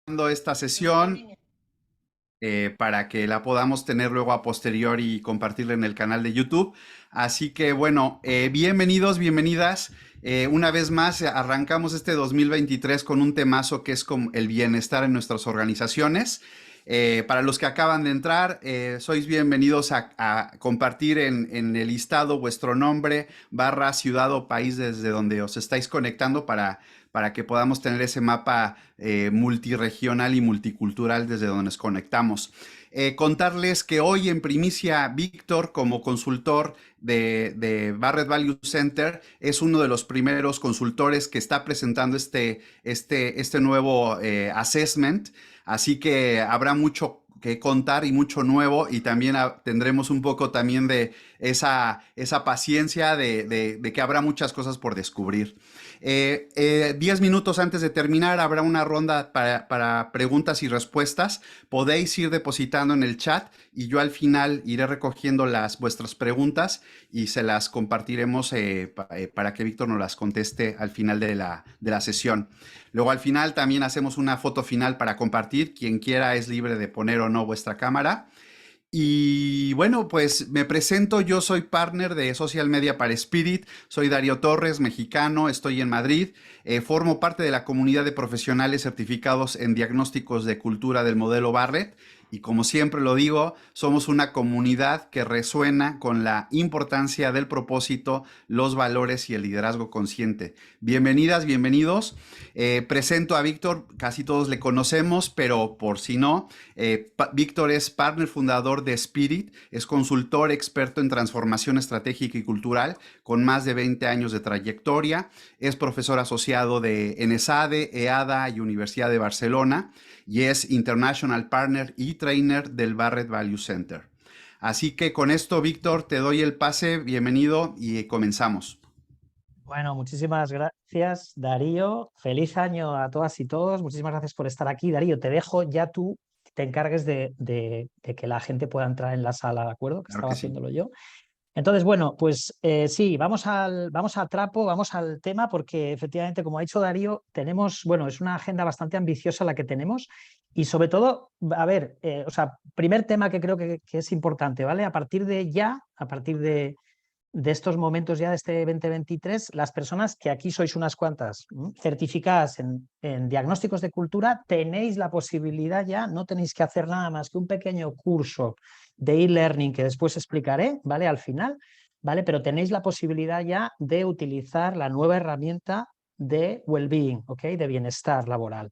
esta sesión para que la podamos tener luego a posteriori y compartirla en el canal de YouTube. Así que bueno, bienvenidos, bienvenidas. Una vez más, arrancamos este 2023 con un temazo que es como el bienestar en nuestras organizaciones. Para los que acaban de entrar, sois bienvenidos a compartir en el listado vuestro nombre, barra, ciudad o país desde donde os estáis conectando para que podamos tener ese mapa multiregional y multicultural desde donde nos conectamos. Contarles que hoy en primicia Víctor, como consultor de Barrett Value Center, es uno de los primeros consultores que está presentando este nuevo assessment. Así que habrá mucho que contar y mucho nuevo, y también tendremos un poco también de esa paciencia de que habrá muchas cosas por descubrir. 10 minutos antes de terminar habrá una ronda para preguntas y respuestas. Podéis ir depositando en el chat y yo al final iré recogiendo vuestras preguntas y se las compartiremos para que Víctor nos las conteste al final de la sesión. Luego al final también hacemos una foto final para compartir. Quien quiera es libre de poner o no vuestra cámara. Y bueno, pues me presento, yo soy partner de Social Media para Spirit, soy Darío Torres, mexicano, estoy en Madrid, formo parte de la comunidad de profesionales certificados en diagnósticos de cultura del modelo Barrett. Y como siempre lo digo, somos una comunidad que resuena con la importancia del propósito, los valores y el liderazgo consciente. Bienvenidas, bienvenidos. Presento a Víctor, casi todos le conocemos, pero por si no, Víctor es partner fundador de Spirit, es consultor experto en transformación estratégica y cultural con más de 20 años de trayectoria, es profesor asociado de ENESADE, EADA y Universidad de Barcelona y es International Partner y Trainer del Barrett Value Center. Así que con esto, Víctor, te doy el pase, bienvenido y comenzamos. Bueno, muchísimas gracias, Darío. Feliz año a todas y todos. Muchísimas gracias por estar aquí. Darío, te dejo ya tú te encargues de que la gente pueda entrar en la sala, ¿de acuerdo? Que Claro estaba que sí. haciéndolo yo. Entonces, bueno, pues sí, vamos al trapo, vamos al tema, porque efectivamente, como ha dicho Darío, tenemos, bueno, es una agenda bastante ambiciosa la que tenemos y sobre todo, a ver, o sea, primer tema que creo que es importante, ¿vale? A partir de ya, a partir de estos momentos ya de este 2023, las personas que aquí sois unas cuantas certificadas en diagnósticos de cultura, tenéis la posibilidad ya, no tenéis que hacer nada más que un pequeño curso de e-learning que después explicaré, ¿vale? Al final, ¿vale? Pero tenéis la posibilidad ya de utilizar la nueva herramienta de well-being, ¿ok? De bienestar laboral.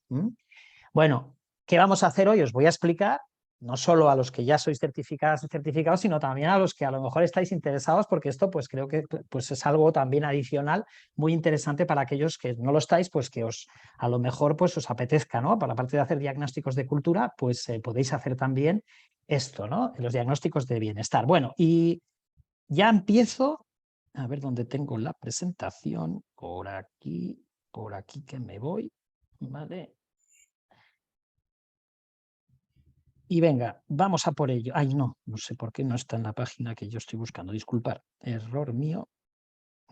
Bueno, ¿qué vamos a hacer hoy? Os voy a explicar, no solo a los que ya sois certificadas y certificados, sino también a los que a lo mejor estáis interesados, porque esto pues creo que pues, es algo también adicional muy interesante para aquellos que no lo estáis, pues que a lo mejor pues os apetezca, ¿no? Para la parte de hacer diagnósticos de cultura, pues podéis hacer también esto, ¿no? Los diagnósticos de bienestar. Bueno, y ya empiezo, a ver dónde tengo la presentación, por aquí que me voy, ¿vale? Y venga, vamos a por ello. Ay, no sé por qué no está en la página que yo estoy buscando. Disculpar, error mío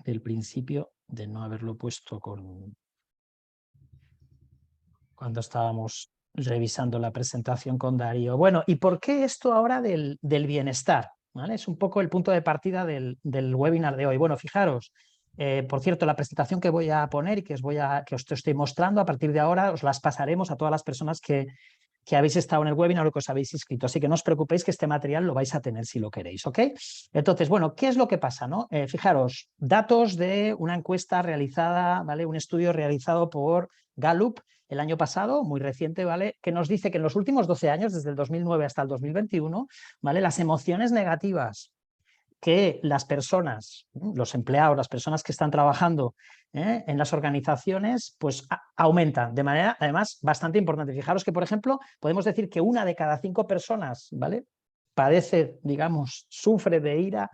del principio de no haberlo puesto cuando estábamos revisando la presentación con Darío. Bueno, ¿y por qué esto ahora del bienestar? ¿Vale? Es un poco el punto de partida del webinar de hoy. Bueno, fijaros, por cierto, la presentación que voy a poner y que os estoy mostrando, a partir de ahora os las pasaremos a todas las personas que habéis estado en el webinar o que os habéis inscrito. Así que no os preocupéis que este material lo vais a tener si lo queréis, ¿ok? Entonces, bueno, ¿qué es lo que pasa, no? Fijaros, datos de una encuesta realizada, ¿vale? Un estudio realizado por Gallup el año pasado, muy reciente, ¿vale? Que nos dice que en los últimos 12 años, desde el 2009 hasta el 2021, ¿vale? Las emociones negativas que las personas, los empleados, las personas que están trabajando en las organizaciones, pues aumentan de manera, además, bastante importante. Fijaros que, por ejemplo, podemos decir que 1 de cada 5 personas, ¿vale? Padece, digamos, sufre de ira.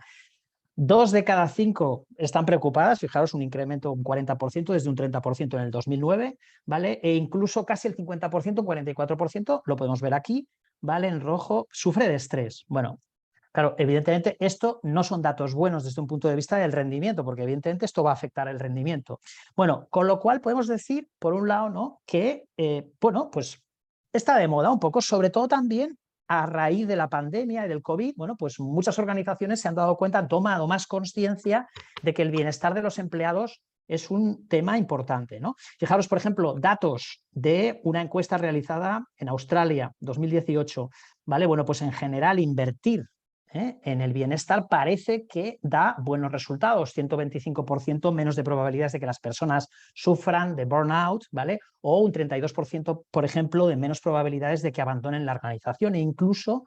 2 de cada 5 están preocupadas, fijaros, un incremento un 40% desde un 30% en el 2009, ¿vale? E incluso casi el 50%, un 44%, lo podemos ver aquí, ¿vale? En rojo, sufre de estrés. Bueno, claro, evidentemente esto no son datos buenos desde un punto de vista del rendimiento, porque evidentemente esto va a afectar el rendimiento. Bueno, con lo cual podemos decir, por un lado, ¿no? Que, bueno, pues está de moda un poco, sobre todo también a raíz de la pandemia y del COVID. Bueno, pues muchas organizaciones se han dado cuenta, han tomado más conciencia de que el bienestar de los empleados es un tema importante, ¿no? Fijaros, por ejemplo, datos de una encuesta realizada en Australia, 2018, ¿vale? Bueno, pues en general invertir en el bienestar parece que da buenos resultados, 125% menos de probabilidades de que las personas sufran de burnout, ¿vale? O un 32%, por ejemplo, de menos probabilidades de que abandonen la organización, e incluso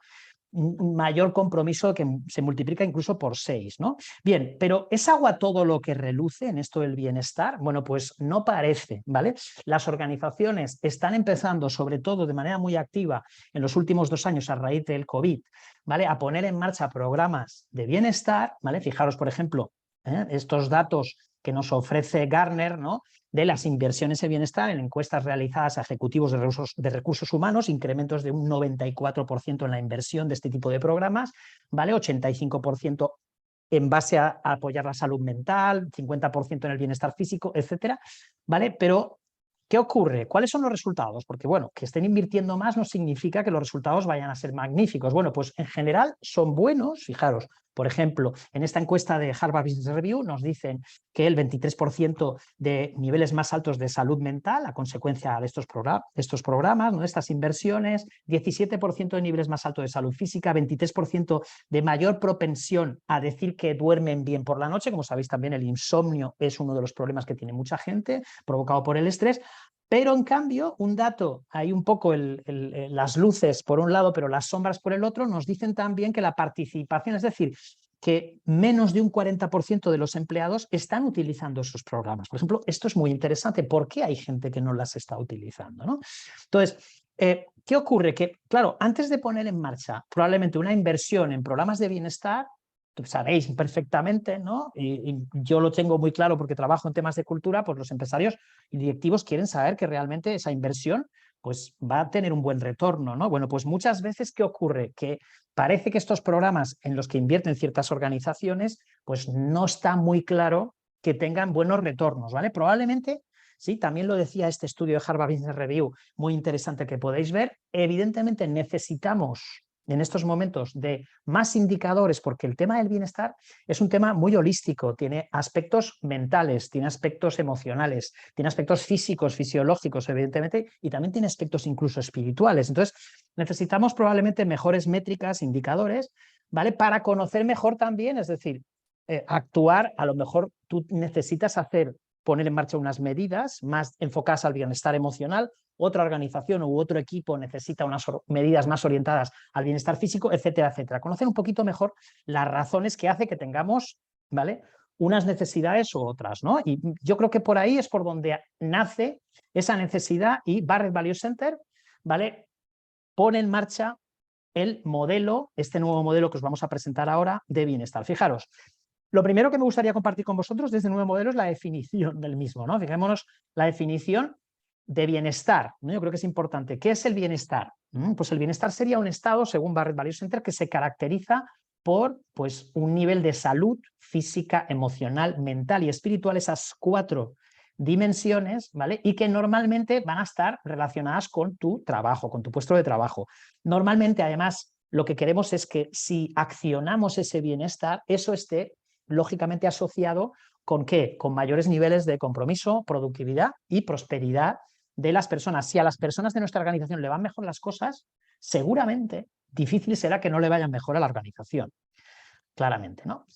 un mayor compromiso que se multiplica incluso por 6, ¿no? Bien, pero ¿es agua todo lo que reluce en esto del bienestar? Bueno, pues no parece, ¿vale? Las organizaciones están empezando, sobre todo de manera muy activa en los últimos 2 años a raíz del COVID, ¿vale? A poner en marcha programas de bienestar, ¿vale? Fijaros, por ejemplo, estos datos que nos ofrece Gartner, ¿no? De las inversiones en bienestar en encuestas realizadas a ejecutivos de recursos humanos, incrementos de un 94% en la inversión de este tipo de programas, ¿vale? 85% en base a apoyar la salud mental, 50% en el bienestar físico, etcétera, ¿vale? Pero ¿qué ocurre? ¿Cuáles son los resultados? Porque, bueno, que estén invirtiendo más no significa que los resultados vayan a ser magníficos. Bueno, pues en general son buenos. Fijaros, por ejemplo, en esta encuesta de Harvard Business Review nos dicen que el 23% de niveles más altos de salud mental a consecuencia de estos programas, ¿no? Estas inversiones, 17% de niveles más altos de salud física, 23% de mayor propensión a decir que duermen bien por la noche. Como sabéis, también el insomnio es uno de los problemas que tiene mucha gente, provocado por el estrés. Pero en cambio, un dato, hay un poco las luces por un lado, pero las sombras por el otro, nos dicen también que la participación, es decir, que menos de un 40% de los empleados están utilizando esos programas. Por ejemplo, esto es muy interesante. ¿Por qué hay gente que no las está utilizando, ¿no? Entonces, ¿qué ocurre? Que, claro, antes de poner en marcha probablemente una inversión en programas de bienestar, sabéis perfectamente, ¿no? Y yo lo tengo muy claro porque trabajo en temas de cultura, pues los empresarios y directivos quieren saber que realmente esa inversión pues va a tener un buen retorno, ¿no? Bueno, pues muchas veces, ¿qué ocurre? Que parece que estos programas en los que invierten ciertas organizaciones, pues no está muy claro que tengan buenos retornos, ¿vale? Probablemente, sí, también lo decía este estudio de Harvard Business Review, muy interesante que podéis ver, evidentemente necesitamos en estos momentos de más indicadores, porque el tema del bienestar es un tema muy holístico, tiene aspectos mentales, tiene aspectos emocionales, tiene aspectos físicos, fisiológicos, evidentemente, y también tiene aspectos incluso espirituales. Entonces, necesitamos probablemente mejores métricas, indicadores, ¿vale? Para conocer mejor también, es decir, actuar, a lo mejor tú necesitas poner en marcha unas medidas más enfocadas al bienestar emocional, otra organización u otro equipo necesita unas medidas más orientadas al bienestar físico, etcétera, etcétera. Conocer un poquito mejor las razones que hace que tengamos, ¿vale?, unas necesidades u otras, ¿no? Y yo creo que por ahí es por donde nace esa necesidad y Barrett Value Center, ¿vale?, pone en marcha el modelo, este nuevo modelo que os vamos a presentar ahora de bienestar. Fijaros, lo primero que me gustaría compartir con vosotros de este nuevo modelo es la definición del mismo, ¿no? Fijémonos la definición de bienestar, ¿no? Yo creo que es importante. ¿Qué es el bienestar? Pues el bienestar sería un estado, según Barrett Value Center, que se caracteriza por pues, un nivel de salud física, emocional, mental y espiritual, esas 4 dimensiones, ¿vale? Y que normalmente van a estar relacionadas con tu trabajo, con tu puesto de trabajo. Normalmente, además, lo que queremos es que si accionamos ese bienestar, eso esté lógicamente asociado ¿con qué? Con mayores niveles de compromiso, productividad y prosperidad de las personas. Si a las personas de nuestra organización le van mejor las cosas, seguramente difícil será que no le vayan mejor a la organización. Claramente, ¿no?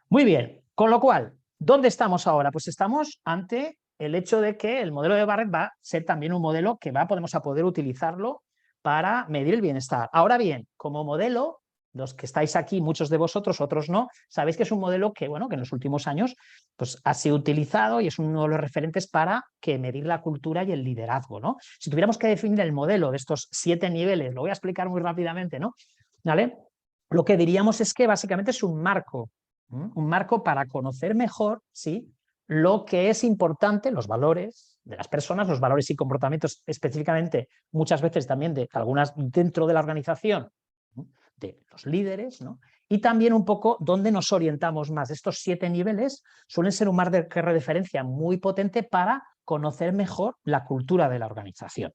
Muy bien, con lo cual, ¿dónde estamos ahora? Pues estamos ante el hecho de que el modelo de Barrett va a ser también un modelo que podemos poder utilizarlo para medir el bienestar. Ahora bien, como modelo, los que estáis aquí, muchos de vosotros, otros no, sabéis que es un modelo que, bueno, que en los últimos años pues, ha sido utilizado y es uno de los referentes para medir la cultura y el liderazgo, ¿no? Si tuviéramos que definir el modelo de estos 7 niveles, lo voy a explicar muy rápidamente, ¿no? ¿Vale? Lo que diríamos es que básicamente es un marco para conocer mejor, ¿sí?, lo que es importante, los valores de las personas, los valores y comportamientos específicamente, muchas veces también de algunas dentro de la organización, ¿no?, de los líderes, ¿no?, y también un poco dónde nos orientamos más. Estos 7 niveles suelen ser un marco de referencia muy potente para conocer mejor la cultura de la organización,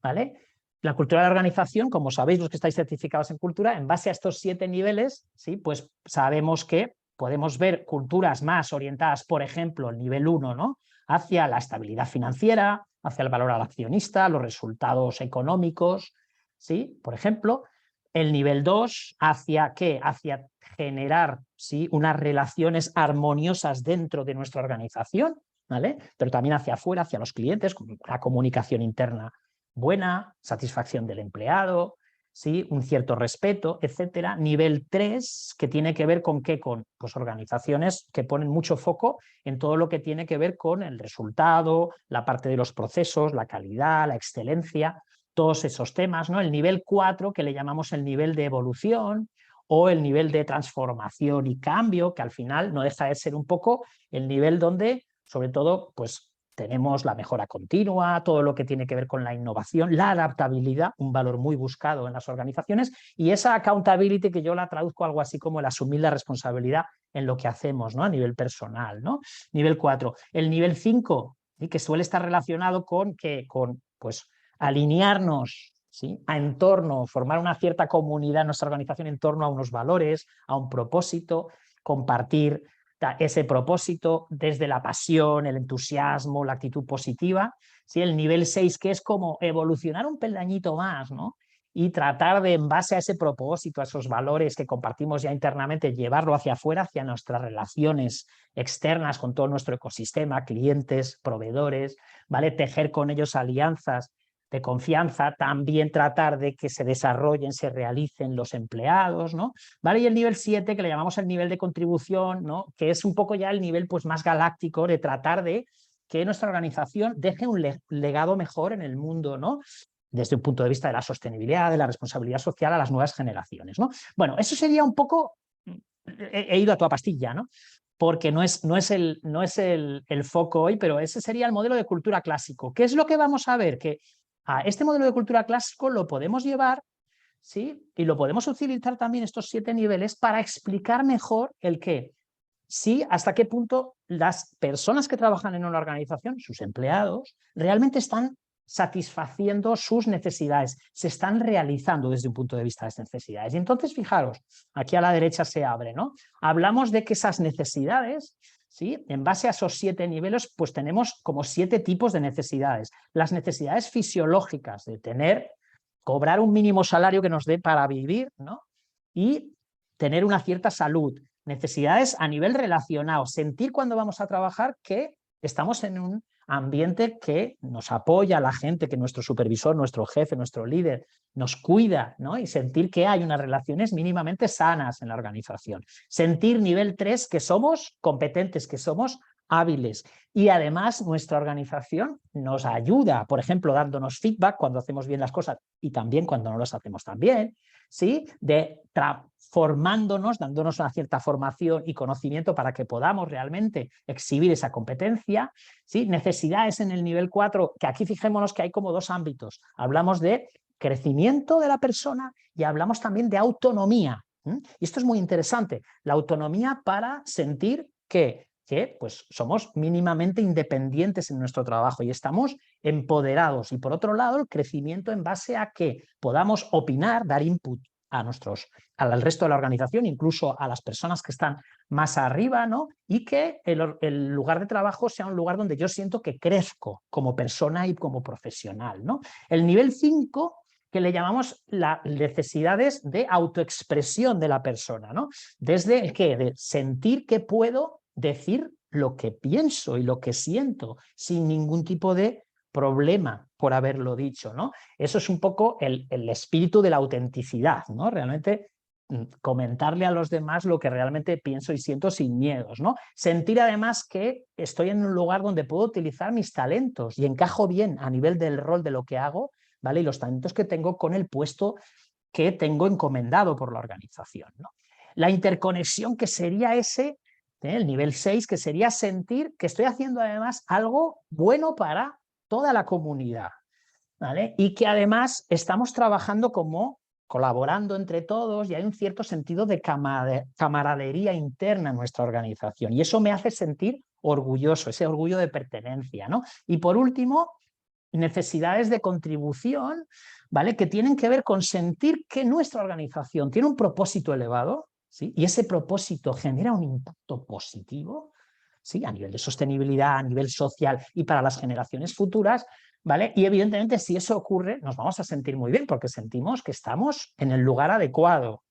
¿vale? la cultura de la organización, como sabéis los que estáis certificados en cultura, en base a estos 7 niveles, ¿sí? Pues sabemos que podemos ver culturas más orientadas, por ejemplo, el nivel 1, ¿no? Hacia la estabilidad financiera, hacia el valor al accionista, los resultados económicos, ¿sí? Por ejemplo, el nivel 2 hacia ¿qué? Hacia generar, ¿sí? Unas relaciones armoniosas dentro de nuestra organización, ¿vale? Pero también hacia afuera, hacia los clientes, con la comunicación interna buena, satisfacción del empleado, ¿sí? Un cierto respeto, etcétera. Nivel 3, que tiene que ver con qué, con pues, organizaciones que ponen mucho foco en todo lo que tiene que ver con el resultado, la parte de los procesos, la calidad, la excelencia, todos esos temas, ¿no? El nivel 4, que le llamamos el nivel de evolución, o el nivel de transformación y cambio, que al final no deja de ser un poco el nivel donde, sobre todo, pues tenemos la mejora continua, todo lo que tiene que ver con la innovación, la adaptabilidad, un valor muy buscado en las organizaciones, y esa accountability que yo la traduzco algo así como el asumir la responsabilidad en lo que hacemos, ¿no? A nivel personal, ¿no? Nivel 4. El nivel 5, ¿sí? Que suele estar relacionado con, con pues, alinearnos, ¿sí? A entorno, formar una cierta comunidad en nuestra organización en torno a unos valores, a un propósito, compartir ese propósito desde la pasión, el entusiasmo, la actitud positiva. ¿Sí? El nivel 6, que es como evolucionar un peldañito más, ¿no? Y tratar de, en base a ese propósito, a esos valores que compartimos ya internamente, llevarlo hacia afuera, hacia nuestras relaciones externas con todo nuestro ecosistema, clientes, proveedores, ¿vale? Tejer con ellos alianzas de confianza, también tratar de que se desarrollen, se realicen los empleados, ¿no? ¿Vale? Y el nivel 7, que le llamamos el nivel de contribución, ¿no? Que es un poco ya el nivel pues, más galáctico de tratar de que nuestra organización deje un legado mejor en el mundo, ¿no? Desde un punto de vista de la sostenibilidad, de la responsabilidad social a las nuevas generaciones, ¿no? Bueno, eso sería un poco, he ido a toda pastilla, ¿no? Porque no es el foco hoy, pero ese sería el modelo de cultura clásico. ¿Qué es lo que vamos a ver? Que a este modelo de cultura clásico lo podemos llevar, ¿sí? Y lo podemos utilizar también estos 7 niveles para explicar mejor el qué. Sí, hasta qué punto las personas que trabajan en una organización, sus empleados, realmente están satisfaciendo sus necesidades, se están realizando desde un punto de vista de las necesidades. Y entonces, fijaros, aquí a la derecha se abre, ¿no? Hablamos de que esas necesidades, ¿sí? En base a esos 7 niveles, pues tenemos como 7 tipos de necesidades. Las necesidades fisiológicas de tener, cobrar un mínimo salario que nos dé para vivir, ¿no? Y tener una cierta salud. Necesidades a nivel relacionado, sentir cuando vamos a trabajar que estamos en un ambiente que nos apoya, la gente, que nuestro supervisor, nuestro jefe, nuestro líder nos cuida, ¿no? Y sentir que hay unas relaciones mínimamente sanas en la organización. Sentir nivel 3 que somos competentes, que somos hábiles. Y además nuestra organización nos ayuda, por ejemplo, dándonos feedback cuando hacemos bien las cosas y también cuando no las hacemos tan bien, ¿sí? De formándonos, dándonos una cierta formación y conocimiento para que podamos realmente exhibir esa competencia, ¿sí? Necesidades en el nivel 4, que aquí fijémonos que hay como 2 ámbitos. Hablamos de crecimiento de la persona y hablamos también de autonomía. Y esto es muy interesante, la autonomía para sentir que pues somos mínimamente independientes en nuestro trabajo y estamos empoderados. Y por otro lado, el crecimiento en base a que podamos opinar, dar input al resto de la organización, incluso a las personas que están más arriba, ¿no? Y que el lugar de trabajo sea un lugar donde yo siento que crezco como persona y como profesional, ¿no? El nivel 5, que le llamamos las necesidades de autoexpresión de la persona, ¿no? Desde el que de sentir que puedo decir lo que pienso y lo que siento sin ningún tipo de problema por haberlo dicho, ¿no? Eso es un poco el espíritu de la autenticidad, ¿no? Realmente comentarle a los demás lo que realmente pienso y siento sin miedos, ¿no? Sentir además que estoy en un lugar donde puedo utilizar mis talentos y encajo bien a nivel del rol de lo que hago, ¿vale? Y los talentos que tengo con el puesto que tengo encomendado por la organización, ¿no? La interconexión, que sería ese, el nivel 6, que sería sentir que estoy haciendo además algo bueno para toda la comunidad, ¿vale? Y que además estamos trabajando como colaborando entre todos y hay un cierto sentido de camaradería interna en nuestra organización y eso me hace sentir orgulloso, ese orgullo de pertenencia, ¿no? Y por último, necesidades de contribución, ¿vale? Que tienen que ver con sentir que nuestra organización tiene un propósito elevado, ¿sí? Y ese propósito genera un impacto positivo, ¿sí? A nivel de sostenibilidad, a nivel social y para las generaciones futuras, ¿vale? Y evidentemente si eso ocurre nos vamos a sentir muy bien porque sentimos que estamos en el lugar adecuado,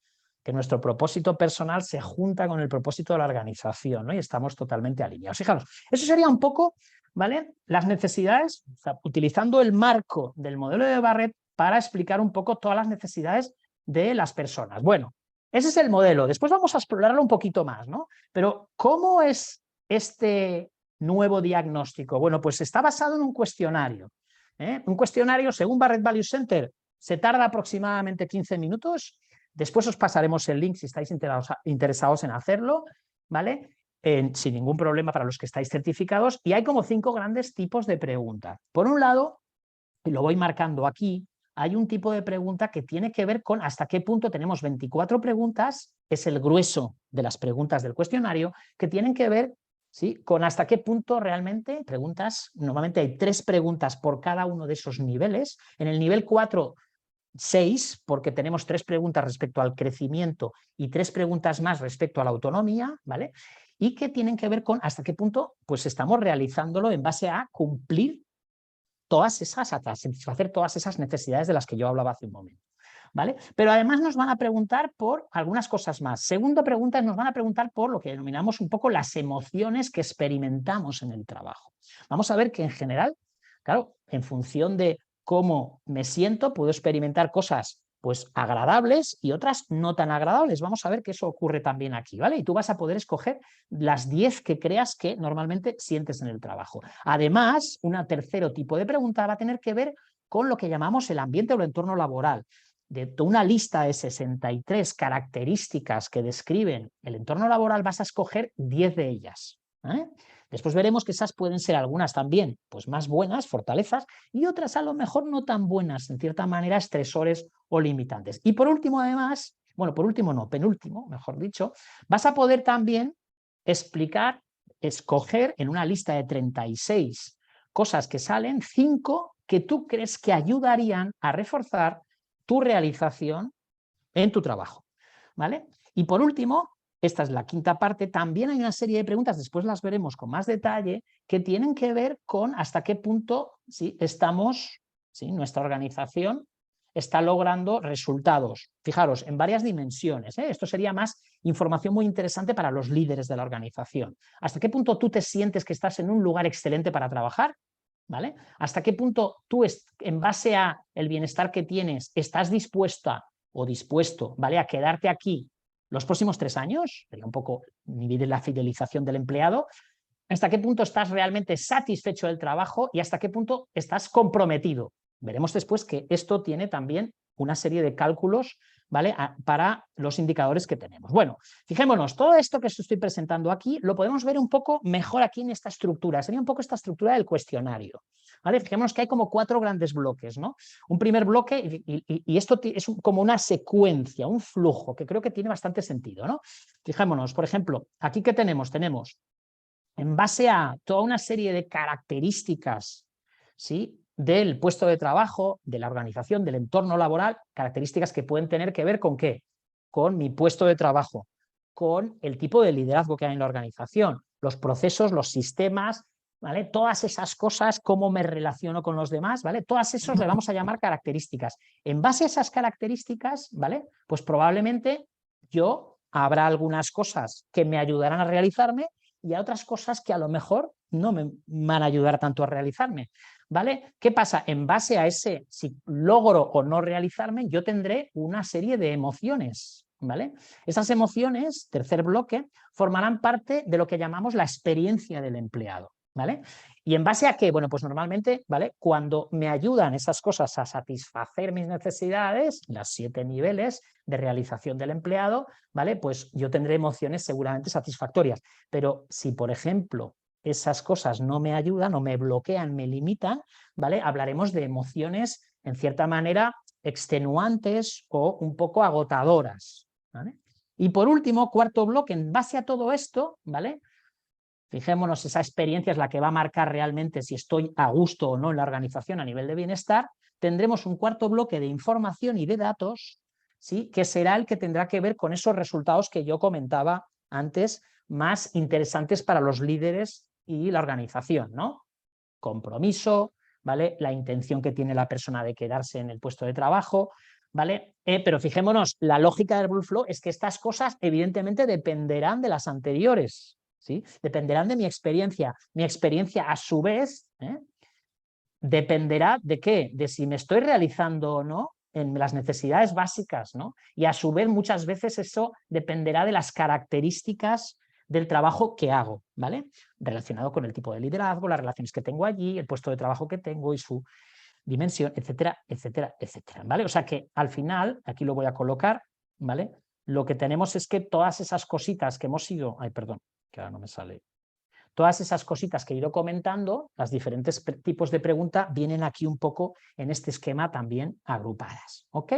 que nuestro propósito personal se junta con el propósito de la organización, ¿no? Y estamos totalmente alineados. Fijaros, eso sería un poco, ¿vale? Las necesidades, o sea, utilizando el marco del modelo de Barrett para explicar un poco todas las necesidades de las personas. Bueno, ese es el modelo. Después vamos a explorarlo un poquito más, ¿no? Pero ¿cómo es este nuevo diagnóstico? Bueno, pues está basado en un cuestionario. Un cuestionario, según Barrett Value Center, se tarda aproximadamente 15 minutos. Después os pasaremos el link si estáis interesados en hacerlo, ¿vale? Sin ningún problema para los que estáis certificados. Y hay como 5 grandes tipos de preguntas. Por un lado, y lo voy marcando aquí, hay un tipo de pregunta que tiene que ver con hasta qué punto tenemos 24 preguntas, es el grueso de las preguntas del cuestionario, que tienen que ver, ¿sí?, con hasta qué punto realmente preguntas, normalmente hay 3 preguntas por cada uno de esos niveles. En el nivel 4, 6, porque tenemos 3 preguntas respecto al crecimiento y 3 preguntas más respecto a la autonomía, ¿vale? Y que tienen que ver con hasta qué punto pues estamos realizándolo en base a cumplir todas esas, a satisfacer todas esas necesidades de las que yo hablaba hace un momento, ¿vale? Pero además nos van a preguntar por algunas cosas más. Segunda pregunta, nos van a preguntar por lo que denominamos un poco las emociones que experimentamos en el trabajo. Vamos a ver que en general, claro, en función de cómo me siento, puedo experimentar cosas pues agradables y otras no tan agradables. Vamos a ver que eso ocurre también aquí, ¿vale? Y tú vas a poder escoger las 10 que creas que normalmente sientes en el trabajo. Además, un tercer tipo de pregunta va a tener que ver con lo que llamamos el ambiente o el entorno laboral. De una lista de 63 características que describen el entorno laboral, vas a escoger 10 de ellas, ¿eh? Después veremos que esas pueden ser algunas también pues más buenas, fortalezas, y otras a lo mejor no tan buenas, en cierta manera estresores o limitantes. Y por último, además, bueno, por último no, penúltimo, mejor dicho, vas a poder también explicar, escoger en una lista de 36 cosas que salen, 5 que tú crees que ayudarían a reforzar tu realización en tu trabajo, ¿vale? Y por último, esta es la quinta parte, también hay una serie de preguntas, después las veremos con más detalle, que tienen que ver con hasta qué punto ¿sí?, estamos, ¿sí?, nuestra organización está logrando resultados. Fijaros, en varias dimensiones, ¿eh? Esto sería más información muy interesante para los líderes de la organización. ¿Hasta qué punto tú te sientes que estás en un lugar excelente para trabajar? ¿Vale? ¿Hasta qué punto tú, en base a el bienestar que tienes, estás dispuesta o dispuesto, ¿vale?, a quedarte aquí los próximos 3 años? Sería un poco medir la fidelización del empleado. ¿Hasta qué punto estás realmente satisfecho del trabajo y hasta qué punto estás comprometido? Veremos después que esto tiene también una serie de cálculos, ¿vale?, para los indicadores que tenemos. Bueno, fijémonos, todo esto que os estoy presentando aquí lo podemos ver un poco mejor aquí en esta estructura. Sería un poco esta estructura del cuestionario, ¿vale? Fijémonos que hay como 4 grandes bloques, ¿no? Un primer bloque, y esto es como una secuencia, un flujo, que creo que tiene bastante sentido, ¿no? Fijémonos, por ejemplo, aquí ¿qué tenemos? Tenemos, en base a toda una serie de características, ¿sí?, del puesto de trabajo, de la organización, del entorno laboral, características que pueden tener que ver con ¿qué? Con mi puesto de trabajo, con el tipo de liderazgo que hay en la organización, los procesos, los sistemas, ¿vale? Todas esas cosas, cómo me relaciono con los demás, ¿vale? Todas esas le vamos a llamar características. En base a esas características, ¿vale?, pues probablemente habrá algunas cosas que me ayudarán a realizarme y a otras cosas que a lo mejor no me van a ayudar tanto a realizarme, ¿vale? ¿Qué pasa? En base a ese, si logro o no realizarme, yo tendré una serie de emociones, ¿vale? Esas emociones, tercer bloque, formarán parte de lo que llamamos la experiencia del empleado, ¿vale? ¿Y en base a qué? Bueno, pues normalmente, ¿vale?, cuando me ayudan esas cosas a satisfacer mis necesidades, las 7 niveles de realización del empleado, ¿vale?, pues yo tendré emociones seguramente satisfactorias. Pero si, por ejemplo, esas cosas no me ayudan o me bloquean, me limitan, ¿vale?, hablaremos de emociones, en cierta manera, extenuantes o un poco agotadoras, ¿vale? Y por último, cuarto bloque, en base a todo esto, ¿vale?, fijémonos, esa experiencia es la que va a marcar realmente si estoy a gusto o no en la organización a nivel de bienestar. Tendremos un cuarto bloque de información y de datos, ¿sí? Que será el que tendrá que ver con esos resultados que yo comentaba antes, más interesantes para los líderes y la organización, ¿no? Compromiso, ¿vale? La intención que tiene la persona de quedarse en el puesto de trabajo, ¿vale? Pero fijémonos, la lógica del Workflow es que estas cosas evidentemente dependerán de las anteriores, ¿sí? Dependerán de mi experiencia. Mi experiencia, a su vez, dependerá de qué, de si me estoy realizando o no en las necesidades básicas, ¿no? Y a su vez muchas veces eso dependerá de las características del trabajo que hago, ¿vale? Relacionado con el tipo de liderazgo, las relaciones que tengo allí, el puesto de trabajo que tengo y su dimensión, etcétera, etcétera, etcétera, ¿vale? O sea que al final, aquí lo voy a colocar, ¿vale? Lo que tenemos es que todas esas cositas que hemos ido, ay, perdón, que ahora no me sale. Todas esas cositas que he ido comentando, los diferentes tipos de pregunta, vienen aquí un poco en este esquema también agrupadas. ¿Ok?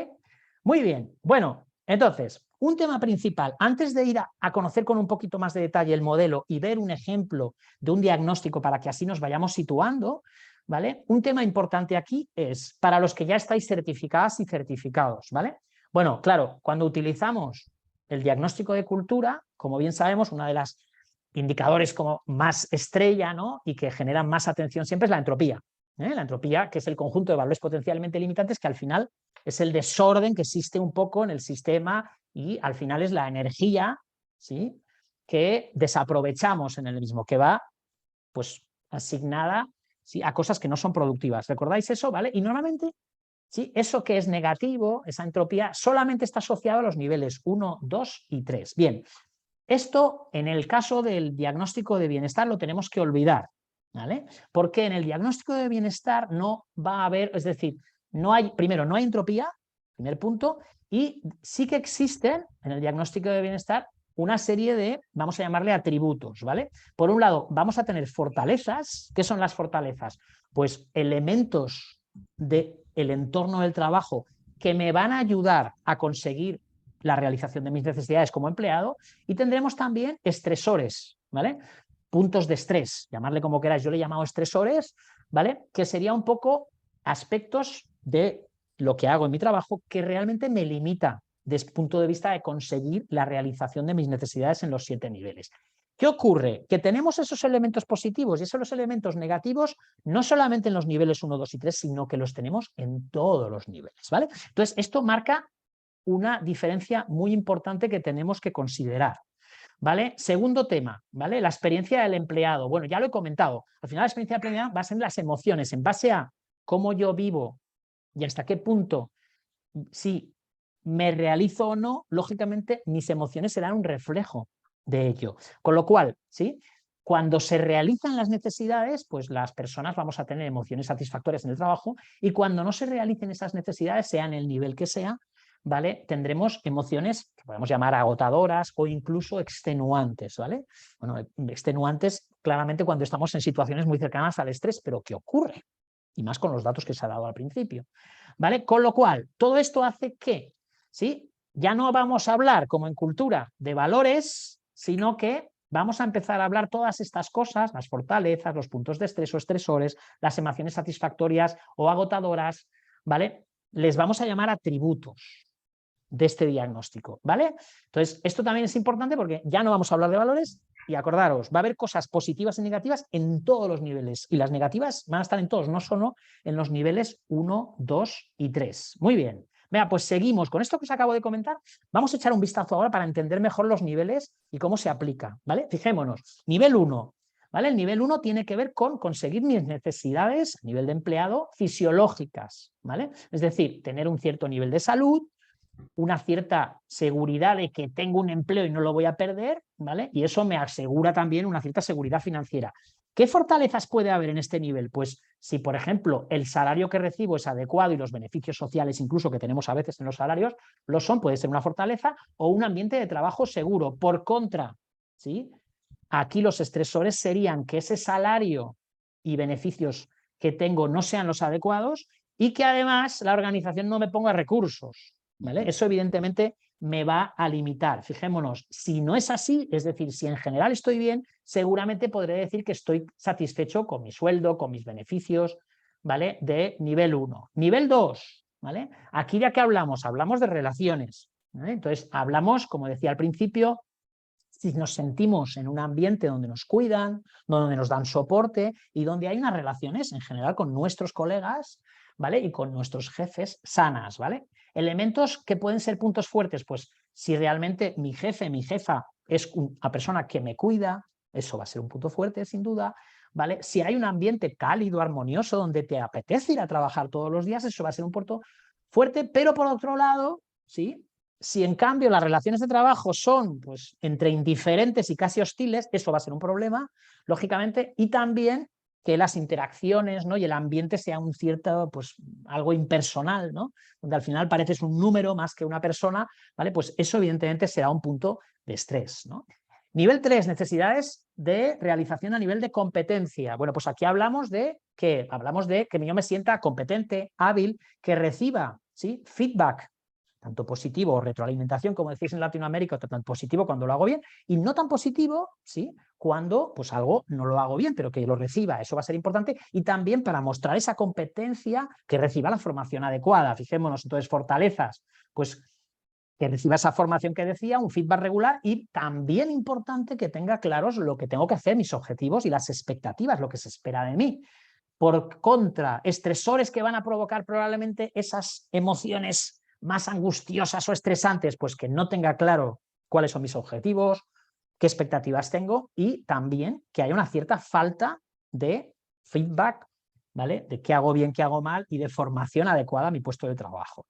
Muy bien. Bueno, entonces, un tema principal, antes de ir a conocer con un poquito más de detalle el modelo y ver un ejemplo de un diagnóstico para que así nos vayamos situando, ¿vale? Un tema importante aquí es para los que ya estáis certificadas y certificados, ¿vale? Bueno, claro, cuando utilizamos el diagnóstico de cultura, como bien sabemos, una de las indicadores como más estrella, ¿no? Y que generan más atención siempre es la entropía. La entropía, que es el conjunto de valores potencialmente limitantes, que al final es el desorden que existe un poco en el sistema y al final es la energía, ¿sí? Que desaprovechamos en el mismo, que va pues asignada, ¿sí? A cosas que no son productivas. ¿Recordáis eso? ¿Vale? Y normalmente, ¿sí? Eso que es negativo, esa entropía, solamente está asociado a los niveles 1, 2 y 3. Bien, esto, en el caso del diagnóstico de bienestar, lo tenemos que olvidar, ¿vale? Porque en el diagnóstico de bienestar no va a haber, es decir, no hay, primero, no hay entropía, primer punto, y sí que existen en el diagnóstico de bienestar una serie de, vamos a llamarle atributos, ¿vale? Por un lado, vamos a tener fortalezas. ¿Qué son las fortalezas? Pues elementos del entorno del trabajo que me van a ayudar a conseguir la realización de mis necesidades como empleado, y tendremos también estresores, ¿vale? Puntos de estrés, llamarle como queráis, yo le he llamado estresores, ¿vale? Que sería un poco aspectos de lo que hago en mi trabajo que realmente me limita desde el punto de vista de conseguir la realización de mis necesidades en los 7 niveles. ¿Qué ocurre? Que tenemos esos elementos positivos y esos elementos negativos no solamente en los niveles 1, 2 y 3, sino que los tenemos en todos los niveles, ¿vale? Entonces, esto marca una diferencia muy importante que tenemos que considerar, ¿vale? Segundo tema, ¿vale? La experiencia del empleado. Bueno, ya lo he comentado. Al final la experiencia del empleado va a ser las emociones, en base a cómo yo vivo y hasta qué punto, si me realizo o no, lógicamente mis emociones serán un reflejo de ello. Con lo cual, ¿sí? Cuando se realizan las necesidades, pues las personas vamos a tener emociones satisfactorias en el trabajo, y cuando no se realicen esas necesidades, sea en el nivel que sea, ¿vale? Tendremos emociones que podemos llamar agotadoras o incluso extenuantes, ¿vale? Bueno, extenuantes claramente cuando estamos en situaciones muy cercanas al estrés, pero ¿qué ocurre? Y más con los datos que se ha dado al principio, ¿vale? Con lo cual, todo esto hace que, ¿sí? Ya no vamos a hablar, como en cultura, de valores, sino que vamos a empezar a hablar todas estas cosas, las fortalezas, los puntos de estrés o estresores, las emociones satisfactorias o agotadoras, ¿vale? Les vamos a llamar atributos de este diagnóstico, ¿vale? Entonces, esto también es importante porque ya no vamos a hablar de valores, y acordaros, va a haber cosas positivas y negativas en todos los niveles, y las negativas van a estar en todos, no solo en los niveles 1, 2 y 3. Muy bien. Vea, pues seguimos con esto que os acabo de comentar. Vamos a echar un vistazo ahora para entender mejor los niveles y cómo se aplica, ¿vale? Fijémonos, nivel 1, ¿vale? El nivel 1 tiene que ver con conseguir mis necesidades a nivel de empleado fisiológicas, ¿vale? Es decir, tener un cierto nivel de salud, una cierta seguridad de que tengo un empleo y no lo voy a perder, ¿vale? Y eso me asegura también una cierta seguridad financiera. ¿Qué fortalezas puede haber en este nivel? Pues si, por ejemplo, el salario que recibo es adecuado y los beneficios sociales incluso que tenemos a veces en los salarios lo son, puede ser una fortaleza, o un ambiente de trabajo seguro. Por contra, ¿sí? Aquí los estresores serían que ese salario y beneficios que tengo no sean los adecuados y que además la organización no me ponga recursos, ¿vale? Eso evidentemente me va a limitar. Fijémonos, si no es así, es decir, si en general estoy bien, seguramente podré decir que estoy satisfecho con mi sueldo, con mis beneficios, ¿vale? De nivel 1. Nivel 2, ¿vale? Aquí ya que hablamos de relaciones, ¿vale? Entonces hablamos, como decía al principio, si nos sentimos en un ambiente donde nos cuidan, donde nos dan soporte y donde hay unas relaciones en general con nuestros colegas, ¿vale? Y con nuestros jefes sanas, ¿vale? Elementos que pueden ser puntos fuertes, pues si realmente mi jefe, mi jefa es una persona que me cuida, eso va a ser un punto fuerte sin duda, ¿vale? Si hay un ambiente cálido, armonioso, donde te apetece ir a trabajar todos los días, eso va a ser un punto fuerte, pero por otro lado, ¿sí? Si en cambio las relaciones de trabajo son pues, entre indiferentes y casi hostiles, eso va a ser un problema, lógicamente, y también que las interacciones, ¿no? Y el ambiente sea un cierto, pues algo impersonal, ¿no? Donde al final pareces un número más que una persona, ¿vale? Pues eso evidentemente será un punto de estrés, ¿no? Nivel 3, necesidades de realización a nivel de competencia. Bueno, pues aquí hablamos de que yo me sienta competente, hábil, que reciba, ¿sí? Feedback, tanto positivo o retroalimentación, como decís en Latinoamérica, tan positivo cuando lo hago bien, y no tan positivo, ¿sí? Cuando pues algo no lo hago bien, pero que lo reciba, eso va a ser importante, y también para mostrar esa competencia, que reciba la formación adecuada. Fijémonos, entonces, fortalezas, pues que reciba esa formación que decía, un feedback regular, y también importante que tenga claros lo que tengo que hacer, mis objetivos y las expectativas, lo que se espera de mí. Por contra, estresores que van a provocar probablemente esas emociones más angustiosas o estresantes, pues que no tenga claro cuáles son mis objetivos, qué expectativas tengo, y también que haya una cierta falta de feedback, ¿vale? De qué hago bien, qué hago mal, y de formación adecuada a mi puesto de trabajo.